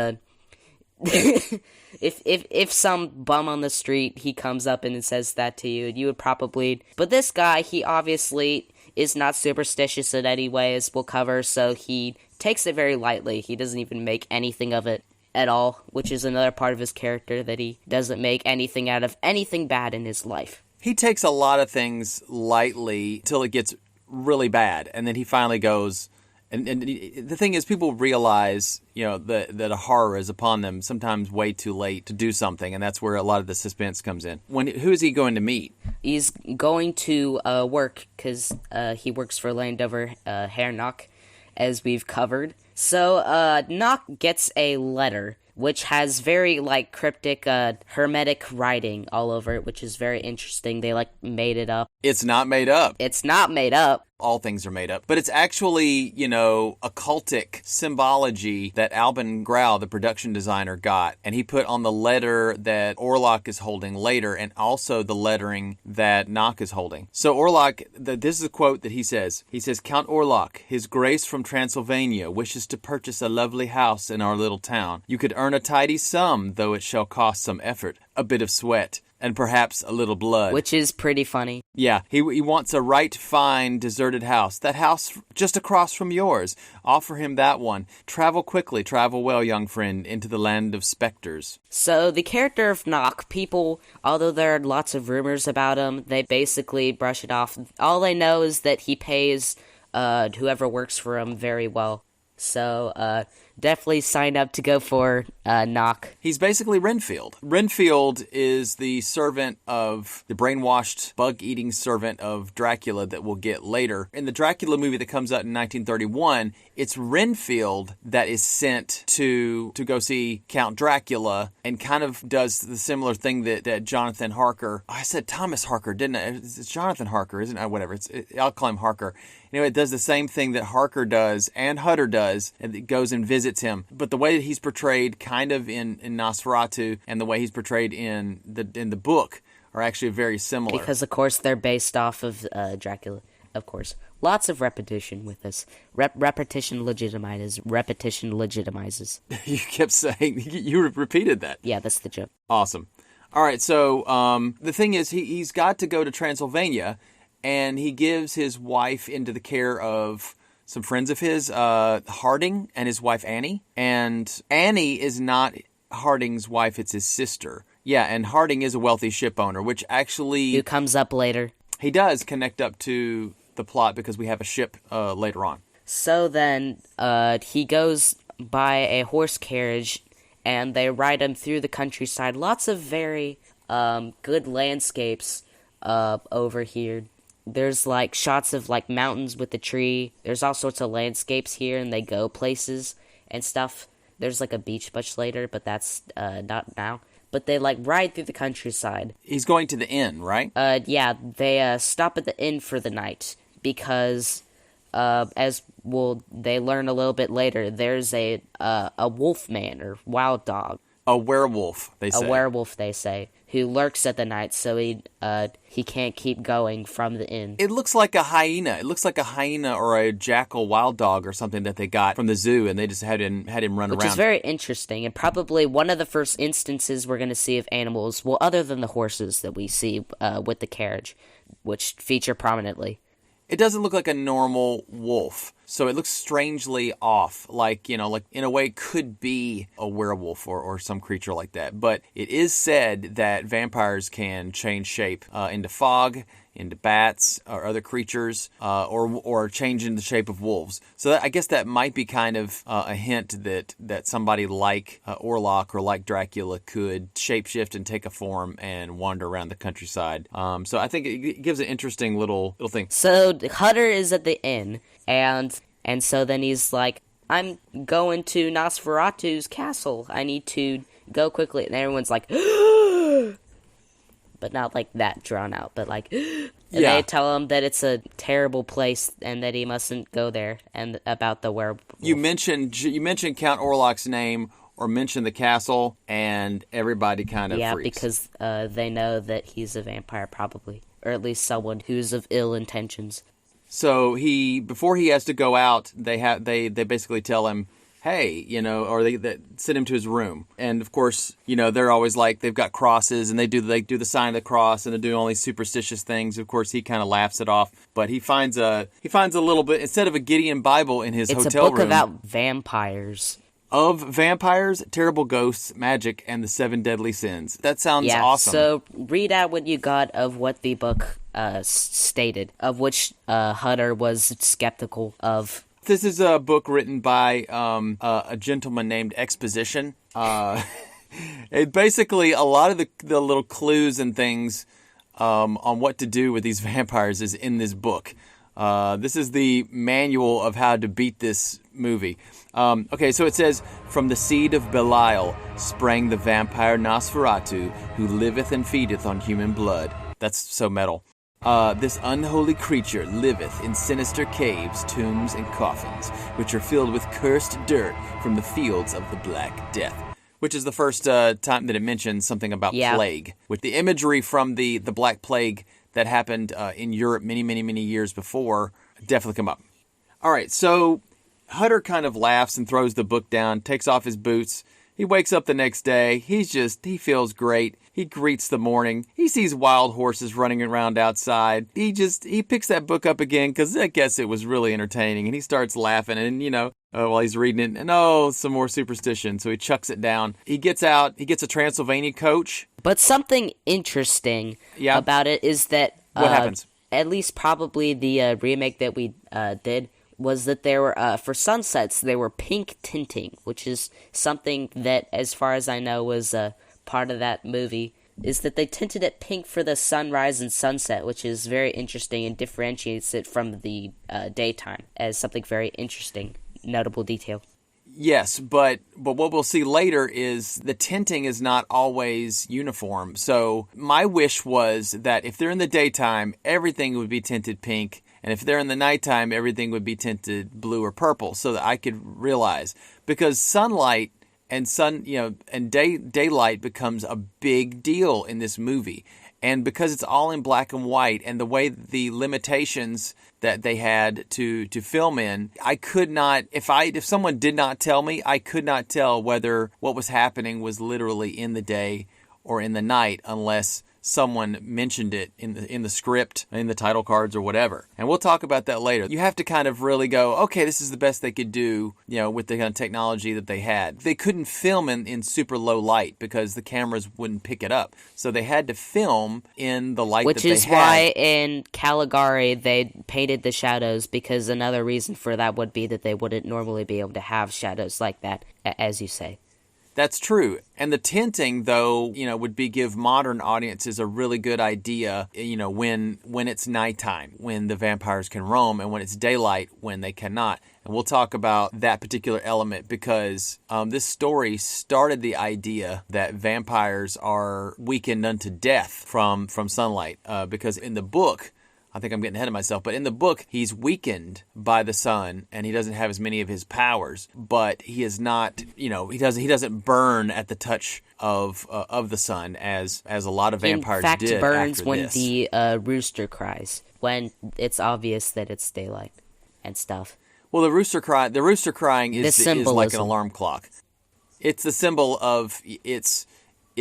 if some bum on the street, he comes up and says that to you, you would probably... But this guy, he obviously is not superstitious in any way, as we'll cover, so he takes it very lightly. He doesn't even make anything of it at all, which is another part of his character, that he doesn't make anything out of anything bad in his life. He takes a lot of things lightly till it gets really bad, and then he finally goes, and the thing is, people realize, that a horror is upon them sometimes way too late to do something, and that's where a lot of the suspense comes in. Who is he going to meet? He's going to work, because he works for Landover Hernock, as we've covered. So, Nock gets a letter, which has very, cryptic, hermetic writing all over it, which is very interesting. They, made it up. It's not made up. It's not made up. All things are made up. But it's actually, occultic symbology that Albin Grau, the production designer, got. And he put on the letter that Orlok is holding later, and also the lettering that Nock is holding. So Orlok, this is a quote that he says. He says, "Count Orlok, His Grace from Transylvania, wishes to purchase a lovely house in our little town. You could earn a tidy sum, though it shall cost some effort, a bit of sweat, and perhaps a little blood." Which is pretty funny. Yeah, he wants a right fine, deserted house. That house just across from yours. Offer him that one. Travel quickly, travel well, young friend, into the land of specters. So, the character of Nock, people, although there are lots of rumors about him, they basically brush it off. All they know is that he pays whoever works for him very well. So, definitely sign up to go for Nock. He's basically Renfield. Renfield is the servant of the brainwashed, bug-eating servant of Dracula that we'll get later. In the Dracula movie that comes out in 1931, it's Renfield that is sent to go see Count Dracula and kind of does the similar thing that Jonathan Harker... I said Thomas Harker, didn't I? It's Jonathan Harker, isn't it? Whatever. I'll call him Harker. Anyway, it does the same thing that Harker does and Hutter does, and it goes and visits him. But the way that he's portrayed kind of in Nosferatu and the way he's portrayed in the book are actually very similar. Because, of course, they're based off of Dracula, of course. Lots of repetition with this. Repetition legitimizes. Repetition legitimizes. You kept saying, you repeated that. Yeah, that's the joke. Awesome. All right, so the thing is, he's got to go to Transylvania, and he gives his wife into the care of some friends of his, Harding and his wife Annie. And Annie is not Harding's wife, it's his sister. Yeah, and Harding is a wealthy ship owner, which actually... Who comes up later. He does connect up to the plot because we have a ship later on. So then he goes by a horse carriage, and they ride him through the countryside. Lots of very good landscapes over here. There's like shots of like mountains with the tree. There's all sorts of landscapes here, and they go places and stuff. There's like a beach much later, but that's not now. But they like ride through the countryside. He's going to the inn, right? Yeah, they stop at the inn for the night because, as they learn a little bit later, there's a wolf man or wild dog. A werewolf, they say. A werewolf, they say, who lurks at the night, so he can't keep going from the inn. It looks like a hyena. It looks like a hyena or a jackal wild dog or something that they got from the zoo, and they just had him run around. Which is very interesting, and probably one of the first instances we're going to see of animals, well, other than the horses that we see with the carriage, which feature prominently. It doesn't look like a normal wolf, so it looks strangely off, like in a way could be a werewolf or some creature like that. But it is said that vampires can change shape into fog, into bats or other creatures, or change into the shape of wolves. So I guess that might be kind of a hint that somebody like Orlok or like Dracula could shapeshift and take a form and wander around the countryside. So I think it gives an interesting little thing. So Hutter is at the inn, and so then he's like, I'm going to Nosferatu's castle. I need to go quickly. And everyone's like, but not like that drawn out, but like, and they tell him that it's a terrible place and that he mustn't go there, and about the werewolf. You mentioned Count Orlok's name or mention the castle, and everybody kind of freaks. Because they know that he's a vampire, probably, or at least someone who's of ill intentions. So before he has to go out, they basically tell him, hey, or they send him to his room. And of course, they're always like, they've got crosses and they do the sign of the cross and they're doing all these superstitious things. Of course, he kind of laughs it off, but he finds a little bit, instead of a Gideon Bible in his hotel room. It's a book about vampires. Of vampires, terrible ghosts, magic, and the 7 deadly sins. That sounds awesome. So read out what you got of what the book stated, of which Hutter was skeptical of. This is a book written by a gentleman named Exposition. It basically, a lot of the little clues and things on what to do with these vampires is in this book. This is the manual of how to beat this movie. Okay, so it says, from the seed of Belial sprang the vampire Nosferatu, who liveth and feedeth on human blood. That's so metal. This unholy creature liveth in sinister caves, tombs, and coffins, which are filled with cursed dirt from the fields of the Black Death. Which is the first time that it mentions something about plague. With the imagery from the Black Plague that happened in Europe many, many, many years before, definitely come up. All right, so Hutter kind of laughs and throws the book down, takes off his boots. He wakes up the next day. He feels great. He greets the morning. He sees wild horses running around outside. He picks that book up again because I guess it was really entertaining. And he starts laughing and, while he's reading it. And some more superstition. So he chucks it down. He gets out. He gets a Transylvania coach. But something interesting about it is that... What happens? At least probably the remake that we did was that there were, for sunsets, they were pink tinting, which is something that, as far as I know, was part of that movie, is that they tinted it pink for the sunrise and sunset, which is very interesting and differentiates it from the daytime as something very interesting, notable detail. Yes, but what we'll see later is the tinting is not always uniform. So my wish was that if they're in the daytime, everything would be tinted pink. And if they're in the nighttime, everything would be tinted blue or purple, so that I could realize, because sunlight and daylight becomes a big deal in this movie, and because it's all in black and white, and the way the limitations that they had to film in, I could not, if someone did not tell me, I could not tell whether what was happening was literally in the day or in the night, unless someone mentioned it in the script, in the title cards or whatever. And we'll talk about that later. You have to kind of really go, okay, this is the best they could do, with the kind of technology that they had. They couldn't film in super low light because the cameras wouldn't pick it up. So they had to film in the light that they had. Which is why in Caligari they painted the shadows, because another reason for that would be that they wouldn't normally be able to have shadows like that, as you say. That's true. And the tinting, though, would give modern audiences a really good idea, when it's nighttime, when the vampires can roam, and when it's daylight, when they cannot. And we'll talk about that particular element because this story started the idea that vampires are weakened unto death from sunlight. Because in the book, I think I'm getting ahead of myself, but in the book, he's weakened by the sun, and he doesn't have as many of his powers. But he is not, he doesn't burn at the touch of the sun as a lot of vampires did. In fact, burns after when this. the rooster cries, when it's obvious that it's daylight and stuff. Well, the rooster crying is like an alarm clock. It's the symbol of it's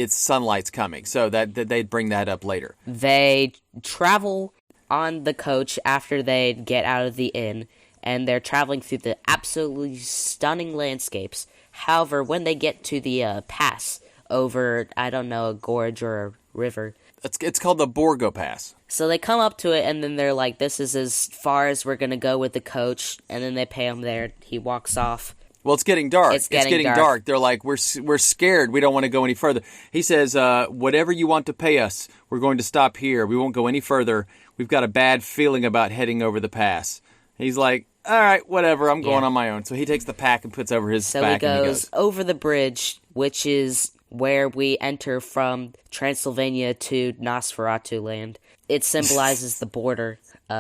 sunlight's coming, so that they'd bring that up later. They travel on the coach after they get out of the inn, and they're traveling through the absolutely stunning landscapes. However, when they get to the pass over, I don't know, a gorge or a river. It's called the Borgo Pass. So they come up to it, and then they're like, this is as far as we're going to go with the coach, and then they pay him there. He walks off. Well, it's getting dark. It's getting dark. They're like, we're scared. We don't want to go any further. He says, whatever you want to pay us, we're going to stop here. We won't go any further. We've got a bad feeling about heading over the pass. He's like, all right, whatever. I'm going on my own. So he takes the pack and puts over his back. So he goes over the bridge, which is where we enter from Transylvania to Nosferatu land. It symbolizes the border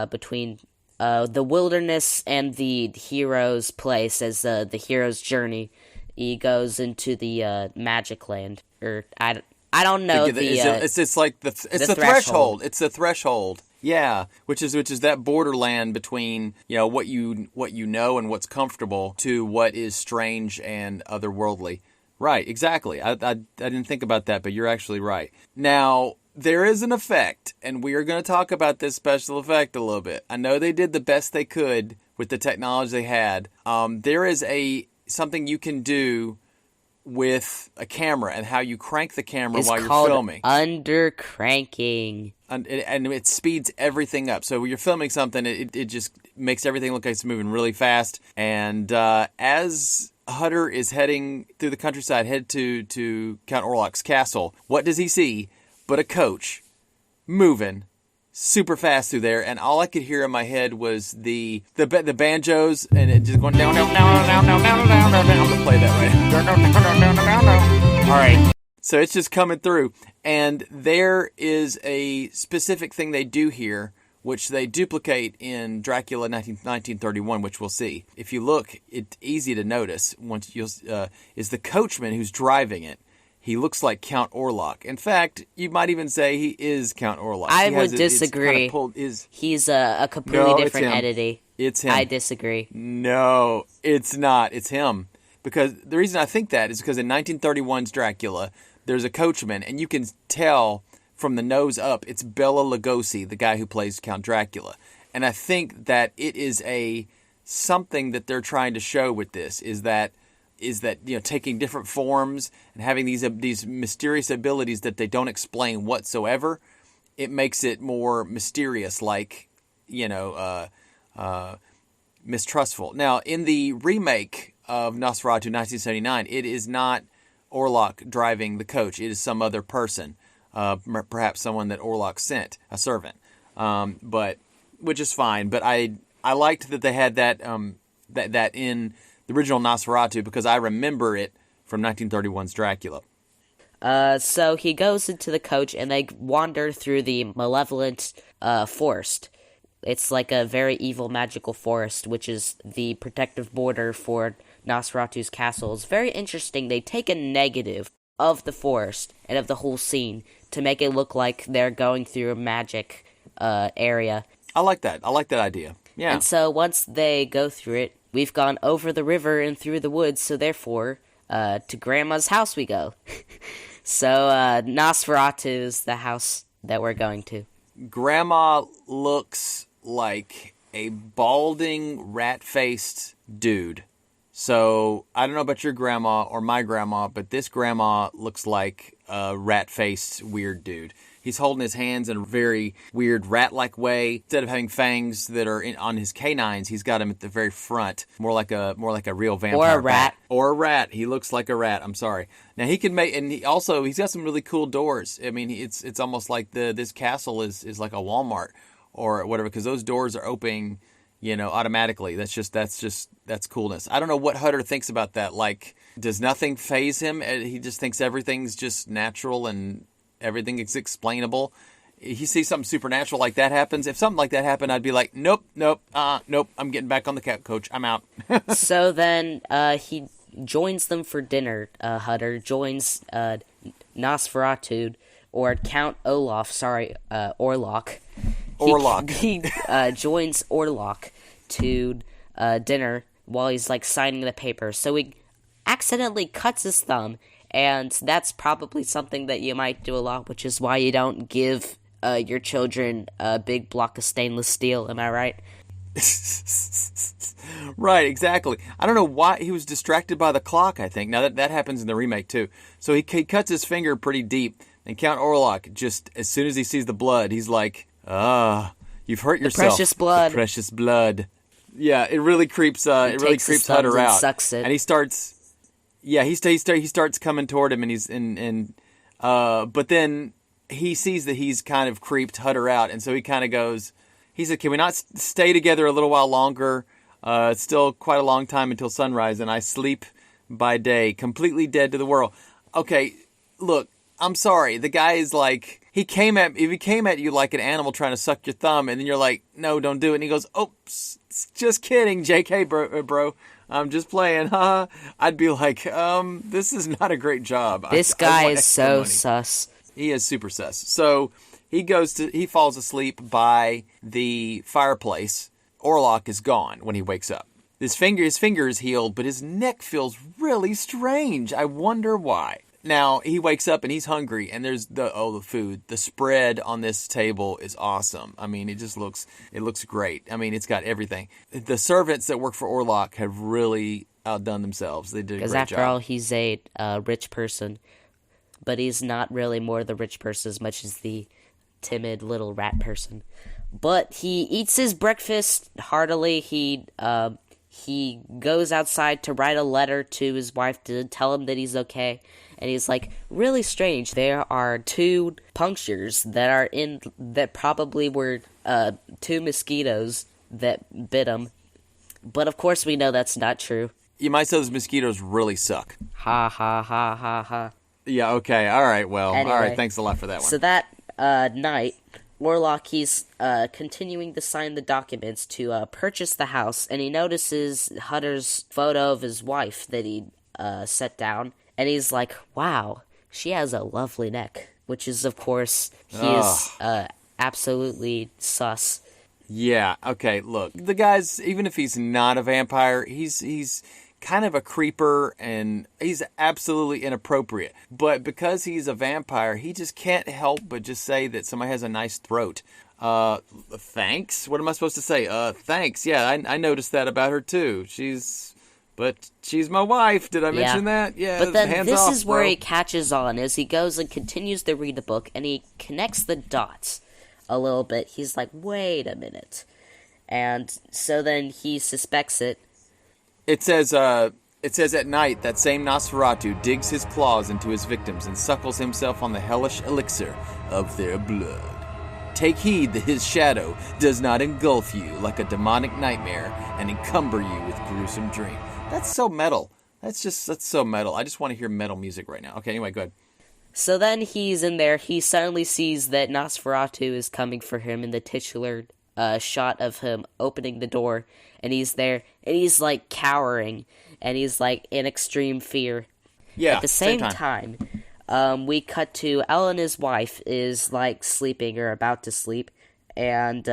between the wilderness and the hero's place, as the hero's journey. He goes into the magic land, or I don't know. It's like the threshold. It's the threshold. Yeah, which is that borderland between what you know and what's comfortable to what is strange and otherworldly. Right, exactly. I didn't think about that, but you're actually right. Now, there is an effect, and we are going to talk about this special effect a little bit. I know they did the best they could with the technology they had. There is something you can do with a camera and how you crank the camera while you're filming. Under cranking. And it speeds everything up. So when you're filming something, it just makes everything look like it's moving really fast. And as Hutter is heading through the countryside, head to Count Orlok's castle, what does he see but a coach moving super fast through there? And all I could hear in my head was the banjos, and it just going down, down, down, down, down, down, down, down. I'm going to play that right. All right. So it's just coming through. And there is a specific thing they do here, which they duplicate in Dracula 1931, which we'll see. If you look, it's easy to notice. Is the coachman who's driving it. He looks like Count Orlok. In fact, you might even say he is Count Orlok. I would disagree. He's a completely different entity. It's him. I disagree. No, it's not. It's him. Because the reason I think that is because in 1931's Dracula, there's a coachman, and you can tell from the nose up, it's Bela Lugosi, the guy who plays Count Dracula. And I think that it is something that they're trying to show with this is that taking different forms and having these mysterious abilities that they don't explain whatsoever, it makes it more mysterious, like mistrustful. Now, in the remake of Nosferatu 1979, it is not Orlok driving the coach. It is some other person, perhaps someone that Orlok sent, a servant, but which is fine. But I liked that they had that in the original Nosferatu because I remember it from 1931's Dracula. So he goes into the coach and they wander through the malevolent forest. It's like a very evil magical forest, which is the protective border for Nosferatu's castle. It's very interesting. They take a negative of the forest and of the whole scene to make it look like they're going through a magic area. I like that. I like that idea. Yeah. And so once they go through it, we've gone over the river and through the woods, so therefore, to Grandma's house we go. So, Nosferatu is the house that we're going to. Grandma looks like a balding, rat-faced dude. So, I don't know about your grandma or my grandma, but this grandma looks like a rat-faced, weird dude. He's holding his hands in a very weird rat-like way. Instead of having fangs that are on his canines, he's got them at the very front, more like a real vampire. Or a rat. Or a rat. He looks like a rat. I'm sorry. Now he can make, and he's got some really cool doors. I mean, it's almost like this castle is like a Walmart or whatever, because those doors are opening, automatically. That's coolness. I don't know what Hutter thinks about that. Like, does nothing faze him? He just thinks everything's just natural and everything is explainable. He sees something supernatural like that happens. If something like that happened, I'd be like, nope, I'm getting back on the couch. I'm out. So then he joins them for dinner. Hutter joins Nosferatu, or Count Olaf, Orlok. He joins Orlok to dinner while he's like signing the paper. So he accidentally cuts his thumb, and that's probably something that you might do a lot, which is why you don't give your children a big block of stainless steel. Am I right? Right, exactly. I don't know why he was distracted by the clock, I think. Now, that happens in the remake, too. So he cuts his finger pretty deep, and Count Orlok, just as soon as he sees the blood, he's like, you've hurt yourself. Precious blood. The precious blood. Yeah, it really creeps Hutter out. Sucks it. And he starts... Yeah, he starts coming toward him, and but then he sees that he's kind of creeped Hutter out, and so he kind of goes, he said, "Can we not stay together a little while longer? It's still quite a long time until sunrise, and I sleep by day, completely dead to the world." Okay, look, I'm sorry. The guy is like, he came at you like an animal trying to suck your thumb, and then you're like, "No, don't do it." And he goes, "Oh, just kidding, JK, bro. I'm just playing, huh?" I'd be like, this is not a great job. This guy is so sus. He is super sus. So he falls asleep by the fireplace. Orlok is gone when he wakes up. His finger is healed, but his neck feels really strange. I wonder why. Now, he wakes up and he's hungry, and there's the food. The spread on this table is awesome. I mean, it looks great. I mean, it's got everything. The servants that work for Orlok have really outdone themselves. They did a great job. Because after all, he's a rich person, but he's not really more the rich person as much as the timid little rat person. But he eats his breakfast heartily. He goes outside to write a letter to his wife to tell him that he's okay. And he's like, really strange. There are 2 punctures that probably were 2 mosquitoes that bit him. But of course we know that's not true. You might say those mosquitoes really suck. Ha ha ha ha ha. Yeah, okay. All right, well. Anyway, all right, thanks a lot for that one. So that night, Orlok, he's continuing to sign the documents to purchase the house. And he notices Hutter's photo of his wife that he set down. And he's like, wow, she has a lovely neck. Which is, of course, he is absolutely sus. Yeah, okay, look. The guy's, even if he's not a vampire, he's kind of a creeper, and he's absolutely inappropriate. But because he's a vampire, he just can't help but just say that somebody has a nice throat. Thanks? What am I supposed to say? Thanks. Yeah, I noticed that about her, too. But she's my wife. Did I mention that? Yeah. But then hands this off, is where bro. he catches on as he goes and continues to read the book, and he connects the dots a little bit. He's like, wait a minute. And so then he suspects it. It says at night that same Nosferatu digs his claws into his victims and suckles himself on the hellish elixir of their blood. Take heed that his shadow does not engulf you like a demonic nightmare and encumber you with gruesome dreams. That's so metal. That's so metal. I just want to hear metal music right now. Okay, anyway, go ahead. So then he's in there. He suddenly sees that Nosferatu is coming for him in the titular shot of him opening the door. And he's there. And he's, like, cowering. And he's, like, in extreme fear. Yeah, at the same time, we cut to Ellen, his wife, is, like, sleeping or about to sleep. And,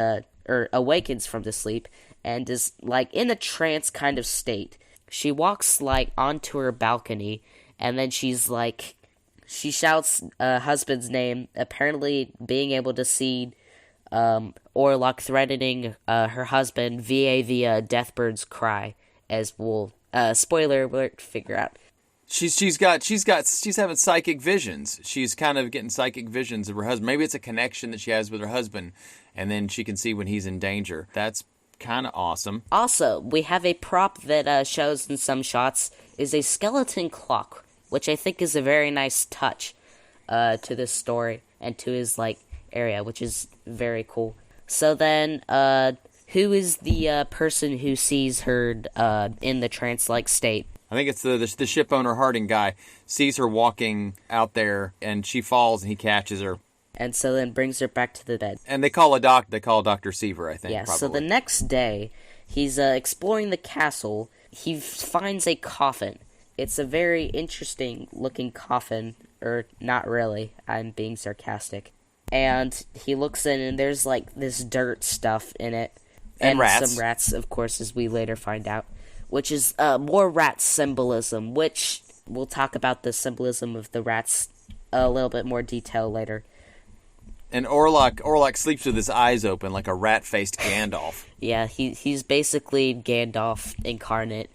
or awakens from the sleep. And is, like, in a trance kind of state. She walks, like, onto her balcony. And then she's, like, She shouts husband's name, apparently being able to see Orlok threatening her husband via the deathbird's cry, as we'll spoiler alert figure out. She's having psychic visions. She's kind of getting psychic visions of her husband. Maybe it's a connection that she has with her husband, and then she can see when he's in danger. That's kind of awesome. Also, we have a prop that shows in some shots is a skeleton clock, which I think is a very nice touch to this story and to his area, which is very cool. So then, who is the person who sees her in the trance-like state? I think it's the ship owner Harding guy sees her walking out there, and she falls, and he catches her. And so then brings her back to the bed. And they call Dr. Seaver, I think. Yeah, probably. So the next day, he's exploring the castle. He finds a coffin. It's a very interesting looking coffin, or not really, I'm being sarcastic. And he looks in, and there's this dirt stuff in it. And rats. Some rats, of course, as we later find out. Which is more rat symbolism, which we'll talk about the symbolism of the rats a little bit more detail later. And Orlok sleeps with his eyes open like a rat-faced Gandalf. Yeah, he's basically Gandalf incarnate.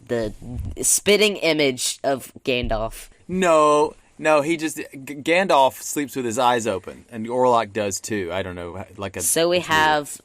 The spitting image of Gandalf. No, Gandalf sleeps with his eyes open, and Orlok does too. I don't know, So we have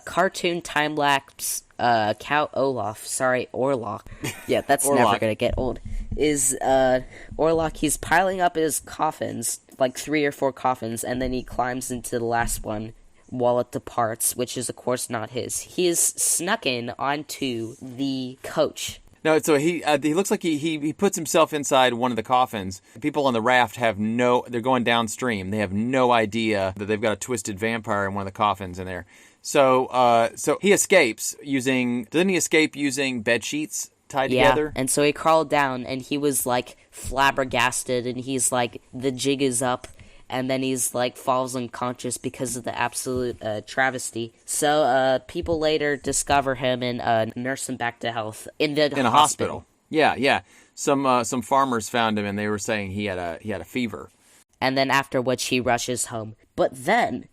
cartoon time-lapse Count Olaf. Sorry, Orlok. Yeah, that's never gonna get old. Is Orlok, he's piling up his coffins, 3 or 4 coffins, and then he climbs into the last one while it departs, which is, of course, not his. He is snuck in onto the coach. No, so he looks like he puts himself inside one of the coffins. People on the raft they're going downstream. They have no idea that they've got a twisted vampire in one of the coffins in there. So he escapes doesn't he escape using bed sheets tied together? Yeah, and so he crawled down, and he was, flabbergasted, and he's the jig is up, and then he's, falls unconscious because of the absolute travesty. So, people later discover him and nurse him back to health in a hospital. Yeah. Some farmers found him, and they were saying he had a fever. And then after which he rushes home. But then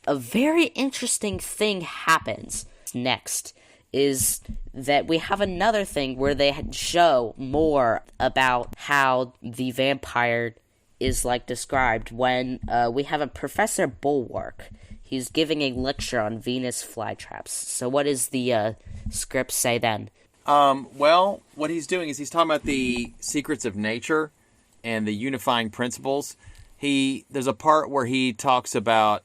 a very interesting thing happens next, is that we have another thing where they show more about how the vampire is described when we have a Professor Bulwark. He's giving a lecture on Venus flytraps. So what does the script say then? Well, what he's doing is he's talking about the secrets of nature and the unifying principles. There's a part where he talks about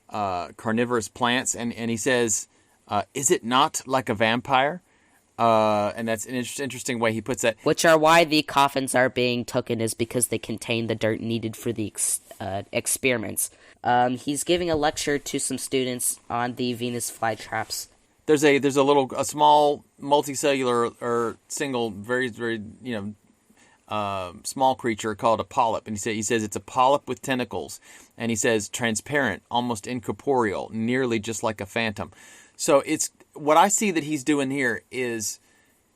carnivorous plants, and he says, is it not like a vampire? And that's an interesting way he puts that. Which are why the coffins are being taken, is because they contain the dirt needed for the experiments. He's giving a lecture to some students on the Venus flytraps. There's a small multicellular or single very very small creature called a polyp, and he says it's a polyp with tentacles, and he says transparent, almost incorporeal, nearly just like a phantom. So it's what I see that he's doing here is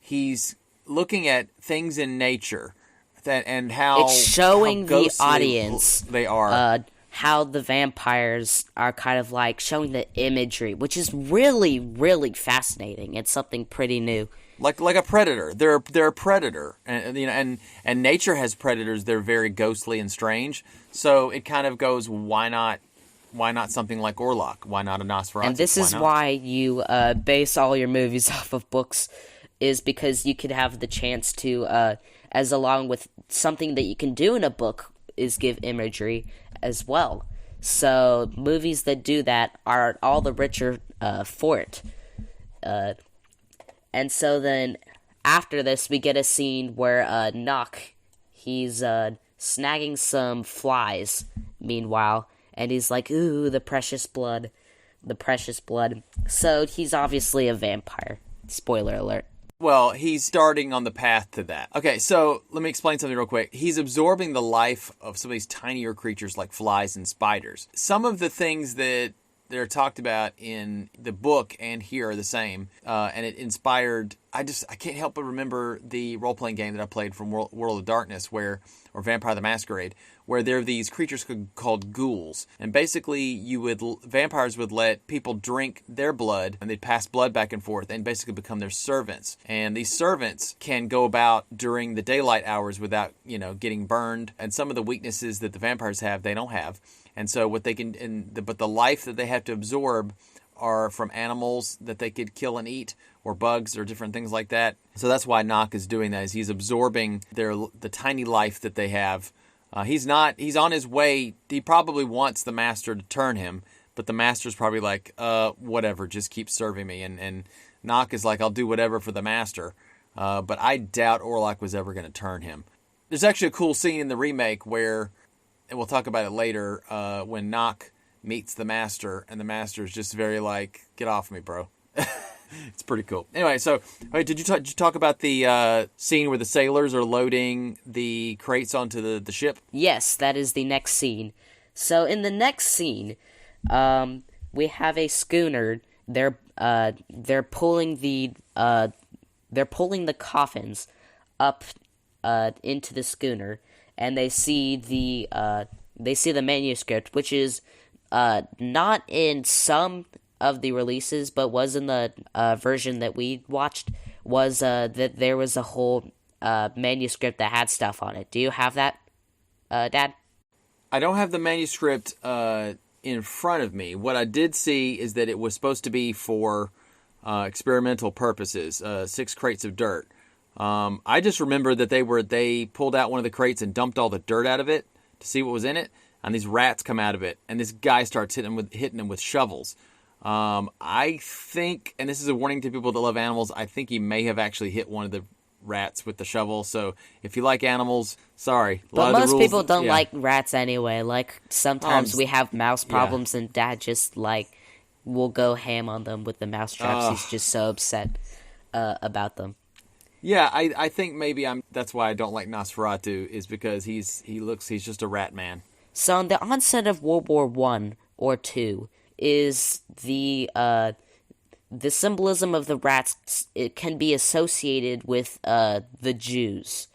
he's looking at things in nature and how it's showing how the audience they are. How the vampires are kind of showing the imagery, which is really, really fascinating. It's something pretty new. Like a predator. They're a predator, and nature has predators. They're very ghostly and strange. So it kind of goes, why not something like Orlok? Why not a Nosferatu? And this is why you base all your movies off of books, is because you could have the chance to, as along with something that you can do in a book, is give imagery as well. So movies that do that are all the richer for it. And so then after this, we get a scene where Nock, he's snagging some flies, meanwhile, and he's like, ooh, the precious blood. So he's obviously a vampire. Spoiler alert. Well, he's starting on the path to that. Okay, so let me explain something real quick. He's absorbing the life of some of these tinier creatures like flies and spiders. Some of the things that are talked about in the book and here are the same, and it inspired I can't help but remember the role-playing game that I played from World of Darkness, or Vampire the Masquerade, where there are these creatures called ghouls. And basically, vampires would let people drink their blood, and they'd pass blood back and forth, and basically become their servants. And these servants can go about during the daylight hours without, getting burned. And some of the weaknesses that the vampires have, they don't have. And so what they can, but the life that they have to absorb are from animals that they could kill and eat, or bugs, or different things like that. So that's why Nock is doing that, is he's absorbing the tiny life that they have. He's on his way. He probably wants the master to turn him, but the master's probably like, whatever, just keep serving me. And Nock is like, I'll do whatever for the master. But I doubt Orlok was ever going to turn him. There's actually a cool scene in the remake where, and we'll talk about it later, when Nock meets the master, and the master is just very like, get off me, bro. It's pretty cool. Anyway, so did you talk about the scene where the sailors are loading the crates onto the ship? Yes, that is the next scene. So in the next scene, we have a schooner. They're pulling the coffins up into the schooner, and they see the manuscript, which is not in some of the releases, but was in the version that we watched, was that there was a whole manuscript that had stuff on it. Do you have that, Dad? I don't have the manuscript in front of me. What I did see is that it was supposed to be for experimental purposes, 6 crates of dirt. I just remember that they pulled out one of the crates and dumped all the dirt out of it to see what was in it, and these rats come out of it, and this guy starts hitting them with shovels. I think, and this is a warning to people that love animals, I think he may have actually hit one of the rats with the shovel. So if you like animals, sorry. But most people don't like rats anyway. Like, sometimes we have mouse problems, and Dad just, will go ham on them with the mouse traps. He's just so upset about them. Yeah, I think maybe that's why I don't like Nosferatu, is because he's just a rat man. So on the onset of World War I or II, is the symbolism of the rats, it can be associated with the Jews.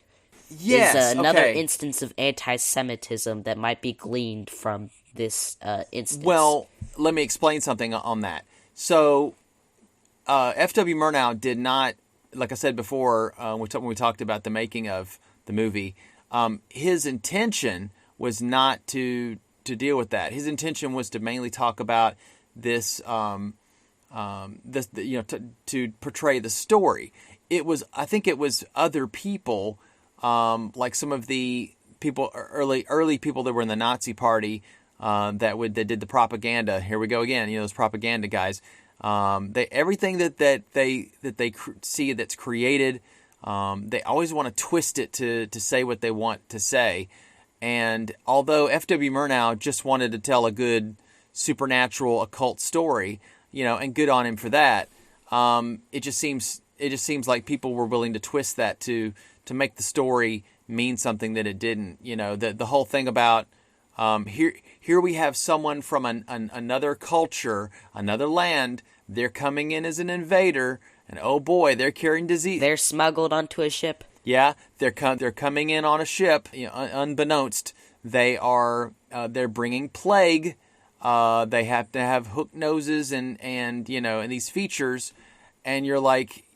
Yes, is another instance of anti-Semitism that might be gleaned from this instance. Well, let me explain something on that. So, F.W. Murnau did not, like I said before, when we talked about the making of the movie, his intention was not to deal with that. His intention was to mainly talk about this, to portray the story. I think it was other people, like some of the people, early people that were in the Nazi Party, that did the propaganda. Here we go again. Those propaganda guys. Everything that they see that's created, they always want to twist it to say what they want to say. And although F.W. Murnau just wanted to tell a good supernatural occult story, and good on him for that, it just seems like people were willing to twist that to make the story mean something that it didn't. The whole thing about here we have someone from another culture, another land. They're coming in as an invader, and oh boy, they're carrying disease. They're smuggled onto a ship. Yeah, they're coming in on a ship. Unbeknownst, they're bringing plague. They have to have hook noses and these features, and you're like,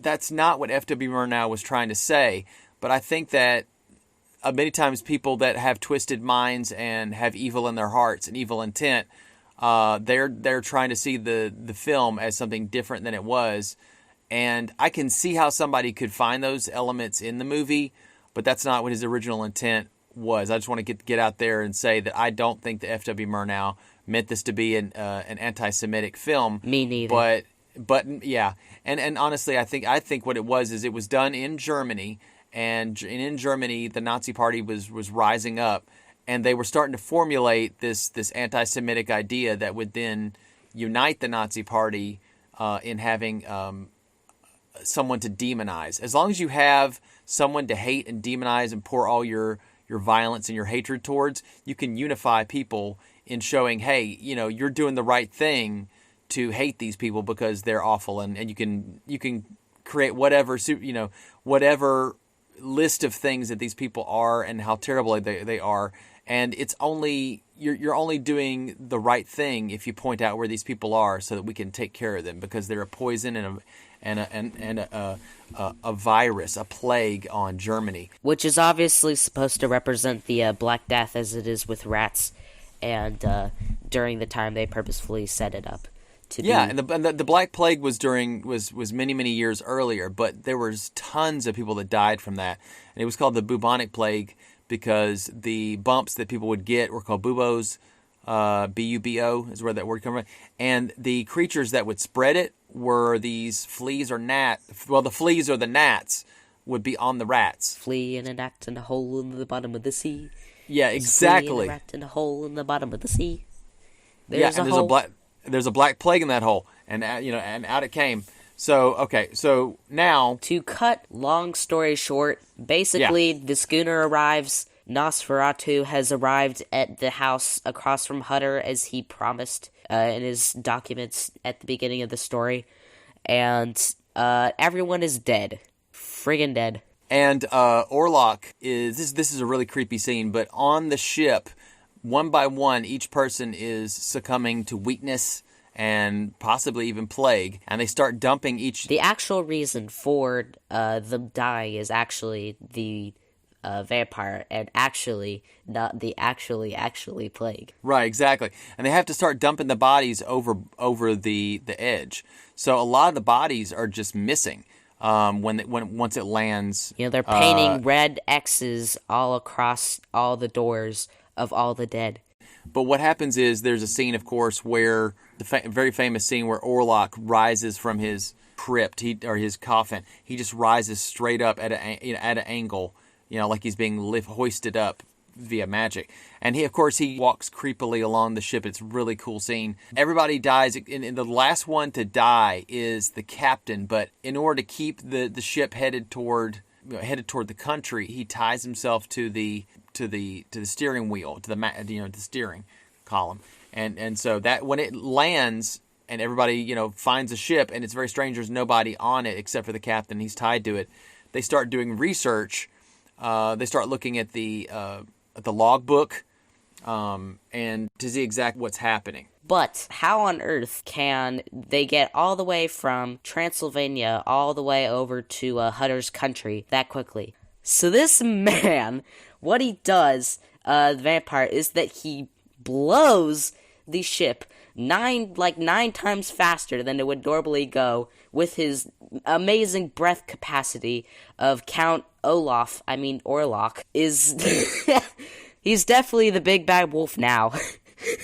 that's not what F.W. Murnau was trying to say. But I think that many times people that have twisted minds and have evil in their hearts and evil intent, they're trying to see the film as something different than it was. And I can see how somebody could find those elements in the movie, but that's not what his original intent was. I just want to get out there and say that I don't think that F.W. Murnau meant this to be an anti-Semitic film. Me neither. But yeah, and honestly, I think what it was is it was done in Germany, and in Germany the Nazi Party was rising up, and they were starting to formulate this anti-Semitic idea that would then unite the Nazi Party in having someone to demonize. As long as you have someone to hate and demonize and pour all your violence and your hatred towards, you can unify people in showing, hey, you're doing the right thing to hate these people because they're awful, and you can create whatever whatever list of things that these people are and how terrible they are. And it's only you're only doing the right thing if you point out where these people are, so that we can take care of them, because they're a poison and a virus, a plague on Germany, which is obviously supposed to represent the Black Death, as it is with rats, and during the time they purposefully set it up. And the Black Plague was many years earlier, but there was tons of people that died from that, and it was called the bubonic plague because the bumps that people would get were called buboes. B-U-B-O is where that word comes from, and the creatures that would spread it were these fleas or gnats. Well, the fleas or the gnats would be on the rats. Flea and a gnat in a hole in the bottom of the sea. Yeah, exactly. A flea and a rat in a hole in the bottom of the sea. There's a black plague in that hole, and and out it came. So now, to cut long story short, basically the schooner arrives. Nosferatu has arrived at the house across from Hutter, as he promised in his documents at the beginning of the story, and everyone is dead, friggin' dead. And Orlok is this is a really creepy scene, but on the ship, one by one, each person is succumbing to weakness and possibly even plague, and they start dumping each. The actual reason for them dying is actually the vampire, and actually not the actually plague. Right, exactly. And they have to start dumping the bodies over the edge. So a lot of the bodies are just missing once it lands. They're painting red X's all across all the doors of all the dead. But what happens is there's a scene, of course, where the very famous scene where Orlok rises from his crypt or his coffin. He just rises straight up at an angle. Like he's being hoisted up via magic. And he walks creepily along the ship. It's a really cool scene. Everybody dies, and the last one to die is the captain. But in order to keep the ship headed toward the country, he ties himself to the steering wheel, to the steering column. And so that when it lands and everybody finds a ship, and it's very strange, there's nobody on it except for the captain. He's tied to it. They start doing research. They start looking at the logbook and to see exactly what's happening. But how on earth can they get all the way from Transylvania all the way over to Hutter's country that quickly? So this man, what he does, the vampire, is that he blows the ship nine times faster than it would normally go with his amazing breath capacity of Count Olaf, Orlok, is... He's definitely the big bad wolf now.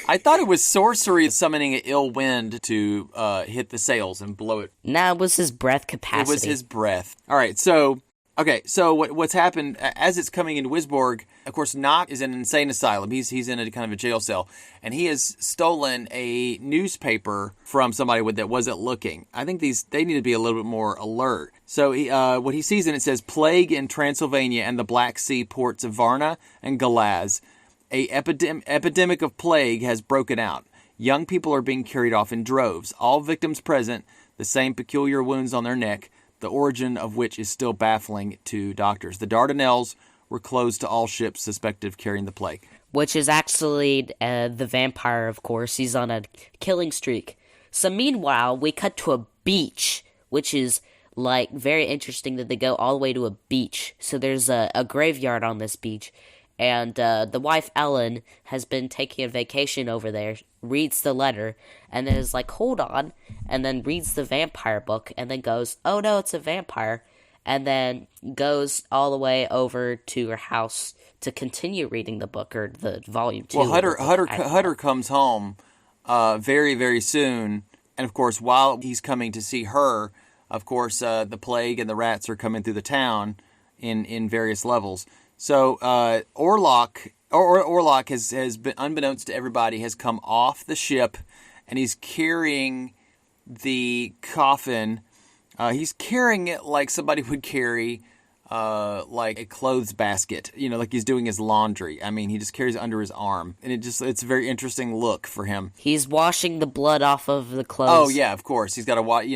I thought it was sorcery summoning an ill wind to hit the sails and blow it. Nah, it was his breath capacity. It was his breath. All right, so what's happened, as it's coming into Wisborg, of course, Nock is in an insane asylum. He's in a kind of a jail cell, and he has stolen a newspaper from somebody that wasn't looking. I think they need to be a little bit more alert. So what he sees in it says, "Plague in Transylvania and the Black Sea ports of Varna and Galaz. A epidemic of plague has broken out. Young people are being carried off in droves. All victims present, the same peculiar wounds on their neck, the origin of which is still baffling to doctors. The Dardanelles were closed to all ships suspected of carrying the plague." Which is actually the vampire, of course. He's on a killing streak. So meanwhile, we cut to a beach, which is very interesting that they go all the way to a beach. So there's a graveyard on this beach. And the wife, Ellen, has been taking a vacation over there, reads the letter, and then is like, hold on, and then reads the vampire book, and then goes, oh no, it's a vampire, and then goes all the way over to her house to continue reading the book, or the volume 2. Well, Hutter comes home very, very soon, and of course, while he's coming to see her, of course, the plague and the rats are coming through the town in various levels. So Orlok has been, unbeknownst to everybody, has come off the ship, and he's carrying the coffin. He's carrying it like somebody would carry like a clothes basket, like he's doing his laundry. He just carries it under his arm, and it's a very interesting look for him. He's washing the blood off of the clothes. Oh yeah, of course. He's got to wash,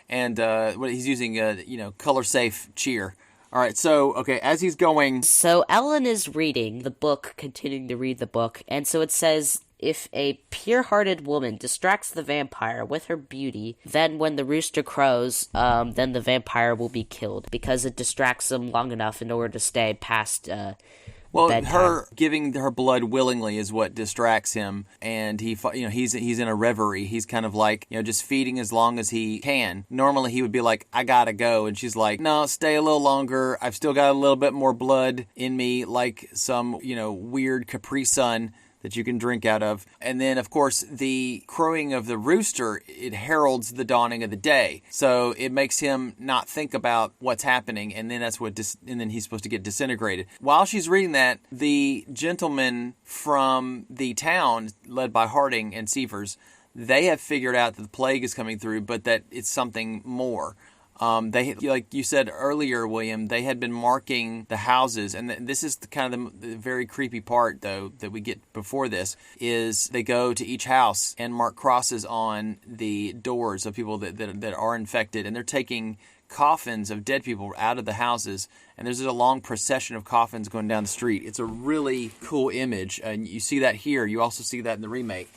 and he's using color safe cheer. All right, so okay, as he's going, so Ellen is reading the book, continuing to read the book, and so it says, if a pure-hearted woman distracts the vampire with her beauty, then when the rooster crows, then the vampire will be killed, because it distracts him long enough in order to stay past bedtime. Her giving her blood willingly is what distracts him, and he's in a reverie. He's kind of like, just feeding as long as he can. Normally he would be like, I gotta go, and she's like, no, stay a little longer. I've still got a little bit more blood in me, like some weird Capri Sun that you can drink out of. And then, of course, the crowing of the rooster, it heralds the dawning of the day. So it makes him not think about what's happening, and then and then he's supposed to get disintegrated. While she's reading that, the gentlemen from the town, led by Harding and Seavers, they have figured out that the plague is coming through, but that it's something more. They, like you said earlier, William, they had been marking the houses, and this is the very creepy part, though, that we get before this, is they go to each house and mark crosses on the doors of people that are infected, and they're taking coffins of dead people out of the houses, and there's a long procession of coffins going down the street. It's a really cool image, and you see that here. You also see that in the remake.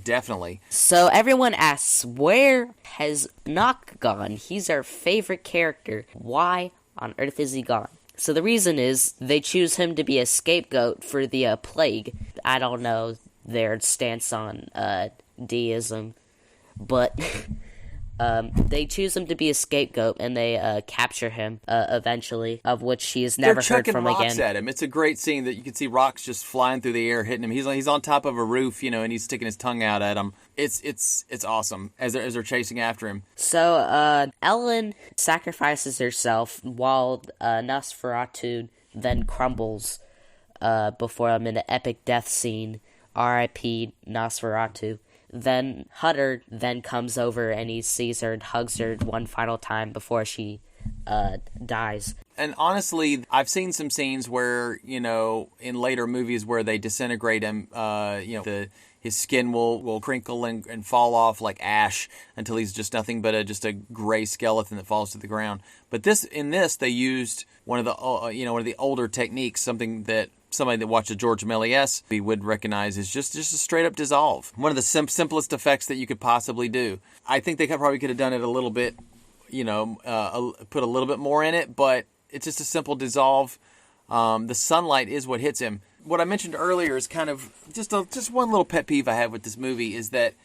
Definitely. So everyone asks, where has Nock gone? He's our favorite character. Why on earth is he gone? So the reason is they choose him to be a scapegoat for the plague. I don't know their stance on deism, but they choose him to be a scapegoat, and they capture him eventually, of which he is never heard from again. They're chucking rocks at him. It's a great scene that you can see rocks just flying through the air, hitting him. He's on top of a roof, and he's sticking his tongue out at him. It's awesome as they're chasing after him. So Ellen sacrifices herself while Nosferatu then crumbles before him in an epic death scene. R.I.P. Nosferatu. Then Hutter then comes over and he sees her and hugs her one final time before she dies. And honestly, I've seen some scenes where, in later movies where they disintegrate him, his skin will crinkle and fall off like ash until he's just nothing but just a gray skeleton that falls to the ground. But in this they used one of the older techniques, something that somebody that watched a George Méliès would recognize is just a straight up dissolve. One of the simplest effects that you could possibly do. I think they probably could have done it a little bit, put a little bit more in it, but it's just a simple dissolve. The sunlight is what hits him. What I mentioned earlier is kind of just one little pet peeve I have with this movie is that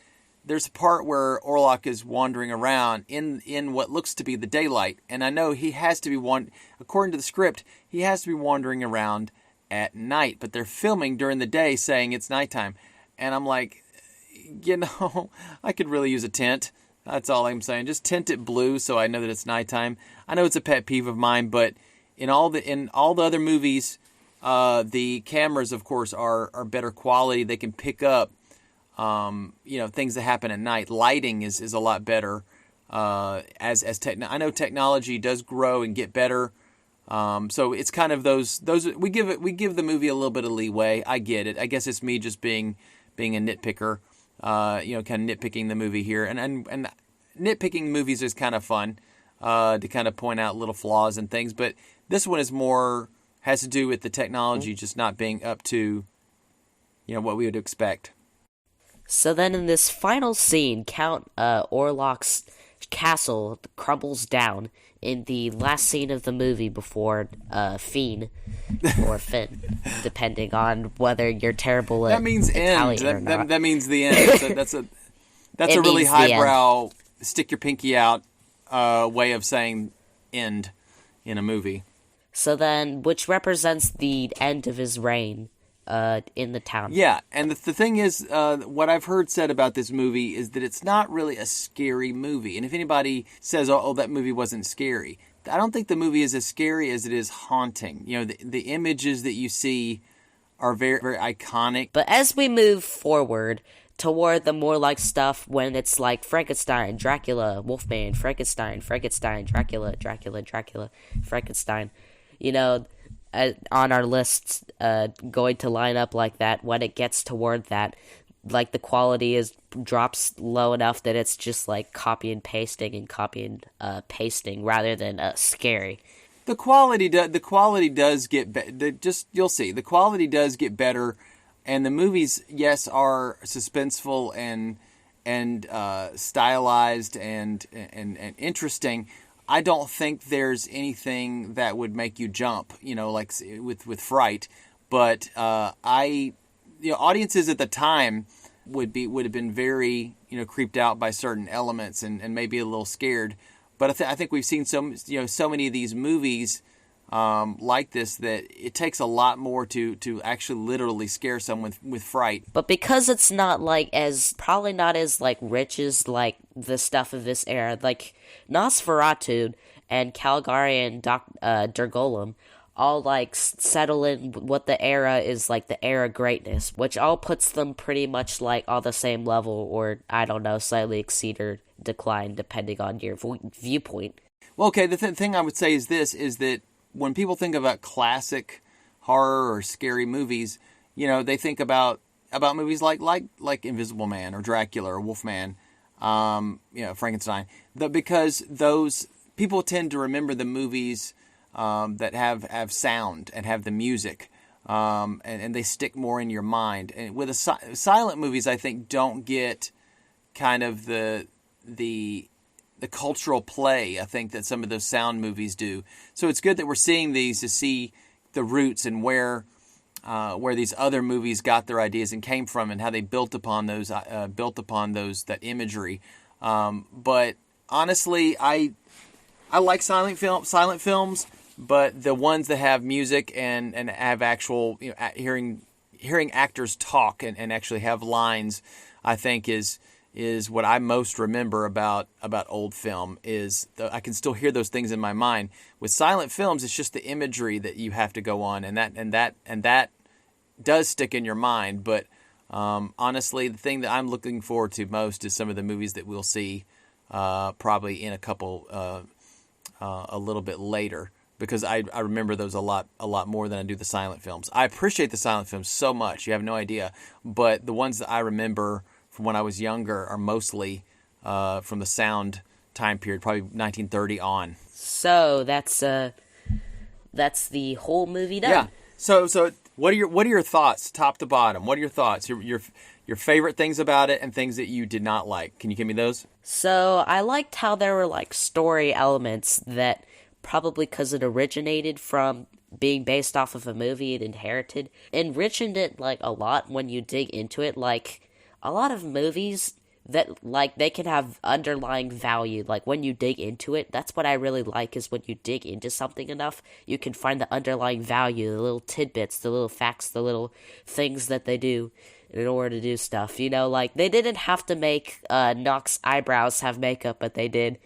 there's a part where Orlok is wandering around in what looks to be the daylight, and I know he has to be according to the script, he has to be wandering around at night, but they're filming during the day saying it's nighttime. And I'm like, I could really use a tint. That's all I'm saying. Just tint it blue so I know that it's nighttime. I know it's a pet peeve of mine, but in all the other movies, the cameras, of course, are better quality. They can pick up things that happen at night. Lighting is a lot better. I know technology does grow and get better. So it's kind of those we give the movie a little bit of leeway. I get it. I guess it's me just being a nitpicker, kind of nitpicking the movie here, and nitpicking movies is kind of fun, to kind of point out little flaws and things. But this one has to do with the technology just not being up to, what we would expect. So then in this final scene, Count Orlok's castle crumbles down in the last scene of the movie before Fiend or Finn, depending on whether you're terrible at that means Italian end. Or not. That means the end. That's a really highbrow, stick your pinky out way of saying end in a movie. So then, which represents the end of his reign in the town. Yeah, and the thing is, what I've heard said about this movie is that it's not really a scary movie. And if anybody says, oh, that movie wasn't scary, I don't think the movie is as scary as it is haunting. The images that you see are very, very iconic. But as we move forward toward the more like stuff when it's like Frankenstein, Dracula, Wolfman, Frankenstein, Dracula, Frankenstein, on our lists going to line up like that, when it gets toward that, like the quality is drops low enough that it's just like copy and pasting and copy and pasting rather than scary. The quality does get better. You'll see, the quality does get better, and the movies, yes, are suspenseful and stylized and interesting. I don't think there's anything that would make you jump, like with fright. But audiences at the time would have been very, creeped out by certain elements and maybe a little scared. But I think we've seen so many of these movies like this that it takes a lot more to actually literally scare someone with fright. But because it's not probably not as like rich as like the stuff of this era, like Nosferatu and Calgary and Durgolem all like settle in what the era is like the era greatness, which all puts them pretty much like on the same level, or I don't know, slightly exceed or decline depending on your viewpoint. Well, okay, the thing I would say is that when people think about classic horror or scary movies, they think about movies like Invisible Man or Dracula or Wolfman, Frankenstein. Because those people tend to remember the movies that have sound and have the music, and they stick more in your mind. And with silent movies, I think don't get kind of the cultural play I think that some of those sound movies do. So it's good that we're seeing these to see the roots and where these other movies got their ideas and came from, and how they built upon that imagery. But honestly, I like silent films, but the ones that have music and have actual hearing actors talk and actually have lines, I think is what I most remember about old film. I can still hear those things in my mind. With silent films, it's just the imagery that you have to go on, and that does stick in your mind. But honestly, the thing that I'm looking forward to most is some of the movies that we'll see probably in a couple a little bit later, because I remember those a lot more than I do the silent films. I appreciate the silent films so much, you have no idea. But the ones that I remember from when I was younger are mostly from the sound time period, probably 1930 on. So that's the whole movie done. Yeah. So what are your thoughts, top to bottom? What are your thoughts? Your favorite things about it and things that you did not like. Can you give me those? So I liked how there were like story elements that, probably because it originated from being based off of a movie it inherited, enriched it like a lot when you dig into it. Like a lot of movies that like they can have underlying value, like when you dig into it. That's what I really like, is when you dig into something enough, you can find the underlying value, the little tidbits, the little facts, the little things that they do in order to do stuff. Like they didn't have to make Nock's eyebrows have makeup, but they did,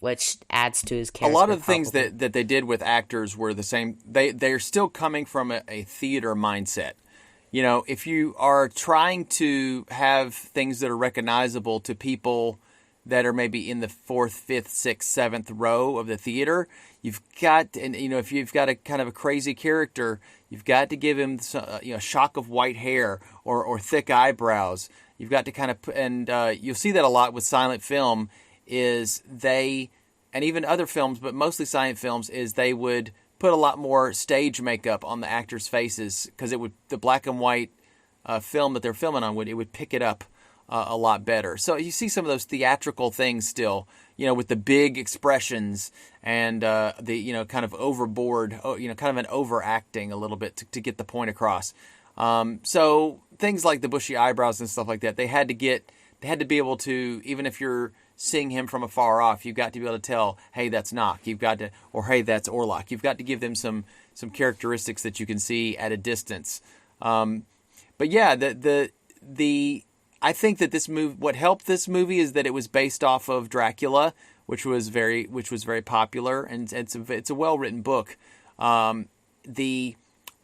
which adds to his character. A lot of the things that they did with actors were the same. They're still coming from a theater mindset. If you are trying to have things that are recognizable to people that are maybe in the 4th, 5th, 6th, 7th row of the theater, you've got, and if you've got a kind of a crazy character, you've got to give him a shock of white hair or thick eyebrows. You've got to kind of, and you'll see that a lot with silent film, and even other films, but mostly silent films, is they would put a lot more stage makeup on the actors' faces, because the black and white film that they're filming on would pick it up a lot better. So you see some of those theatrical things still, with the big expressions and the kind of overboard, kind of an overacting a little bit to get the point across. So things like the bushy eyebrows and stuff like that, they had to be able to, even if you're seeing him from afar off, you've got to be able to tell, hey, that's Nock. You've got to, or hey, that's Orlok. You've got to give them some characteristics that you can see at a distance. But yeah, I think that this movie, what helped this movie is that it was based off of Dracula, which was very popular, and it's a well written book. But the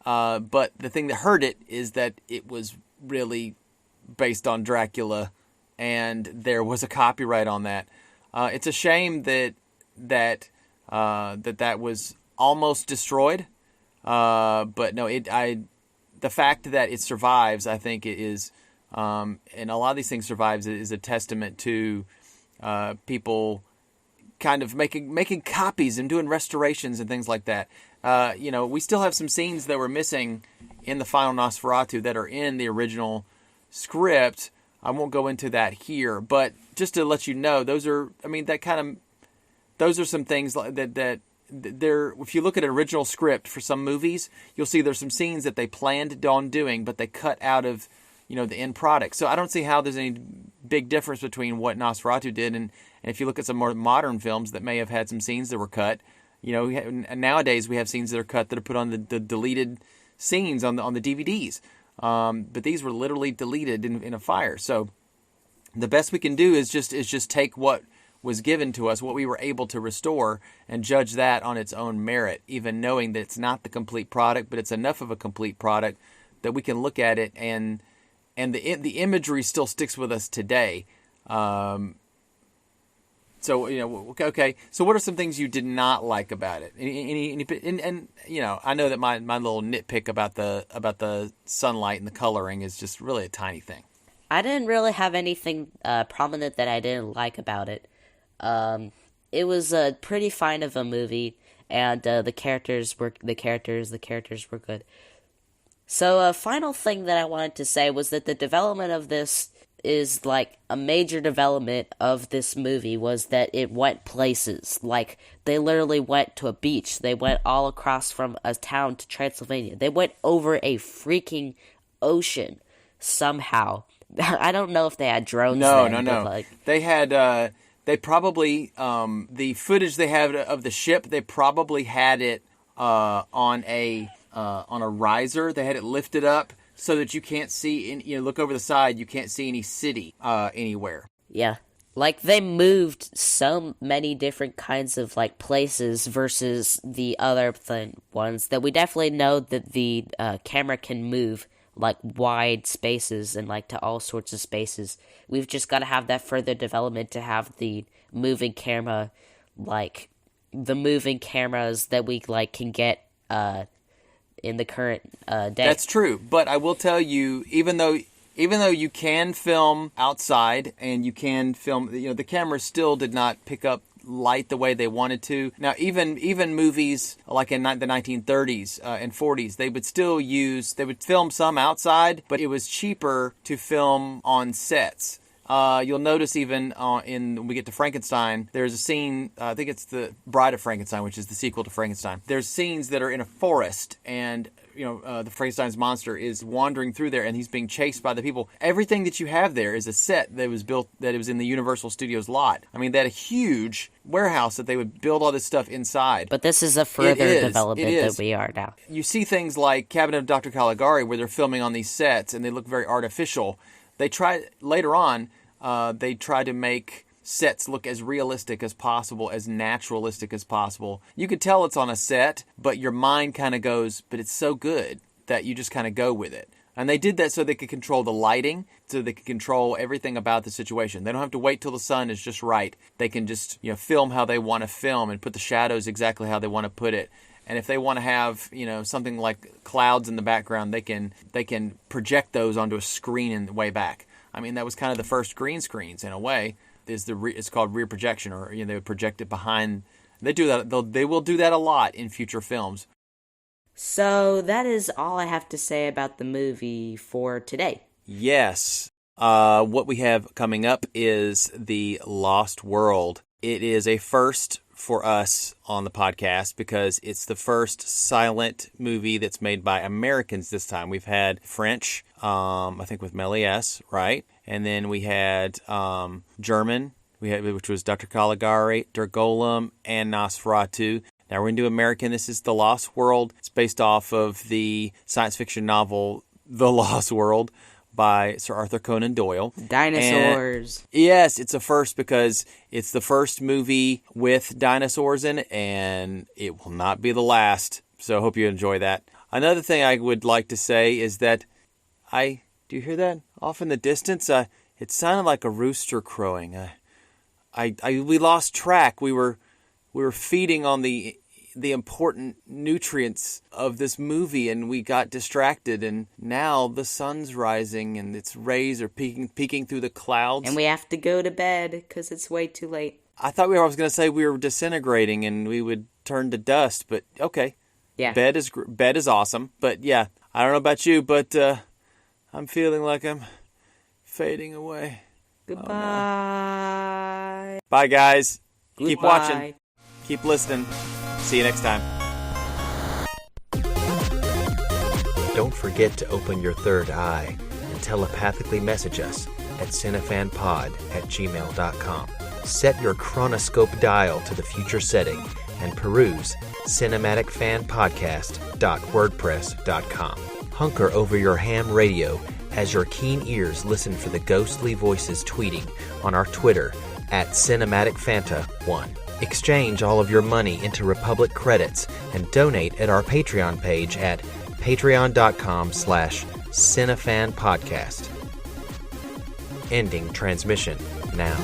thing that hurt it is that it was really based on Dracula, and there was a copyright on that. It's a shame that was almost destroyed. But no, the fact that it survives, I think, is And a lot of these things survives is a testament to people kind of making copies and doing restorations and things like that. We still have some scenes that were missing in the final Nosferatu that are in the original script. I won't go into that here, but just to let you know, those are some things that there. If you look at an original script for some movies, you'll see there's some scenes that they planned on doing, but they cut out of, the end product. So I don't see how there's any big difference between what Nosferatu did and if you look at some more modern films that may have had some scenes that were cut. Nowadays we have scenes that are cut that are put on the deleted scenes on the DVDs. But these were literally deleted in a fire. So the best we can do is just take what was given to us, what we were able to restore, and judge that on its own merit, even knowing that it's not the complete product, but it's enough of a complete product that we can look at it and the imagery still sticks with us today. Okay. So what are some things you did not like about it? I know that my little nitpick about the sunlight and the coloring is just really a tiny thing. I didn't really have anything prominent that I didn't like about it. It was a pretty fine of a movie, and the characters were good. So a final thing that I wanted to say was that the development of this is like a major development of this movie was that it went places. Like, they literally went to a beach. They went all across from a town to Transylvania. They went over a freaking ocean somehow. I don't know if they had drones. No. Like, they had. They probably the footage they have of the ship. They probably had it on a riser. They had it lifted up so that you can't see. Look over the side. You can't see any city anywhere. Yeah, like they moved so many different kinds of like places versus the other ones that we definitely know that the camera can move like wide spaces and like to all sorts of spaces. We've just got to have that further development to have the moving camera, like the moving cameras that we like can get in the current day. That's true, but I will tell you, even though you can film outside and you can film, the camera still did not pick up light the way they wanted to. Now, even movies like in the 1930s and 40s, they would film some outside, but it was cheaper to film on sets. You'll notice even when we get to Frankenstein, there's a scene, I think it's the Bride of Frankenstein, which is the sequel to Frankenstein. There's scenes that are in a forest, and the Frankenstein's monster is wandering through there, and he's being chased by the people. Everything that you have there is a set that was built, that it was in the Universal Studios lot. I mean, they had a huge warehouse that they would build all this stuff inside. But this is a further development that we are now. You see things like Cabinet of Dr. Caligari, where they're filming on these sets, and they look very artificial. Later on, they try to make sets look as realistic as possible, as naturalistic as possible. You could tell it's on a set, but your mind kind of goes, but it's so good that you just kind of go with it. And they did that so they could control the lighting, so they could control everything about the situation. They don't have to wait till the sun is just right. They can just film how they want to film and put the shadows exactly how they want to put it. And if they want to have something like clouds in the background, they can project those onto a screen in the way back. I mean, that was kind of the first green screens in a way. It's called rear projection, or they would project it behind. They do that. They will do that a lot in future films. So that is all I have to say about the movie for today. Yes. What we have coming up is The Lost World. It is a first for us on the podcast because it's the first silent movie that's made by Americans this time. We've had French, I think with Méliès, right? And then we had German, which was Dr. Caligari, Der Golem, and Nosferatu. Now we're going to do American. This is The Lost World. It's based off of the science fiction novel The Lost World by Sir Arthur Conan Doyle. Dinosaurs. And yes, it's a first because it's the first movie with dinosaurs in it, and it will not be the last. So I hope you enjoy that. Another thing I would like to say is that do you hear that? Off in the distance, it sounded like a rooster crowing. We lost track. We were feeding on the the important nutrients of this movie, and we got distracted, and now the sun's rising and its rays are peeking through the clouds. And we have to go to bed because it's way too late. I thought I was going to say we were disintegrating and we would turn to dust, but okay. Yeah. Bed is awesome, but yeah, I don't know about you, but I'm feeling like I'm fading away. Goodbye. Oh, no. Bye, guys. Goodbye. Keep watching. Keep listening. See you next time. Don't forget to open your third eye and telepathically message us at cinefanpod@gmail.com. Set your chronoscope dial to the future setting and peruse cinematicfanpodcast.wordpress.com. Hunker over your ham radio as your keen ears listen for the ghostly voices tweeting on our Twitter @CinematicFanta1. Exchange all of your money into Republic credits and donate at our Patreon page at patreon.com/cinefanpodcast. Ending transmission now.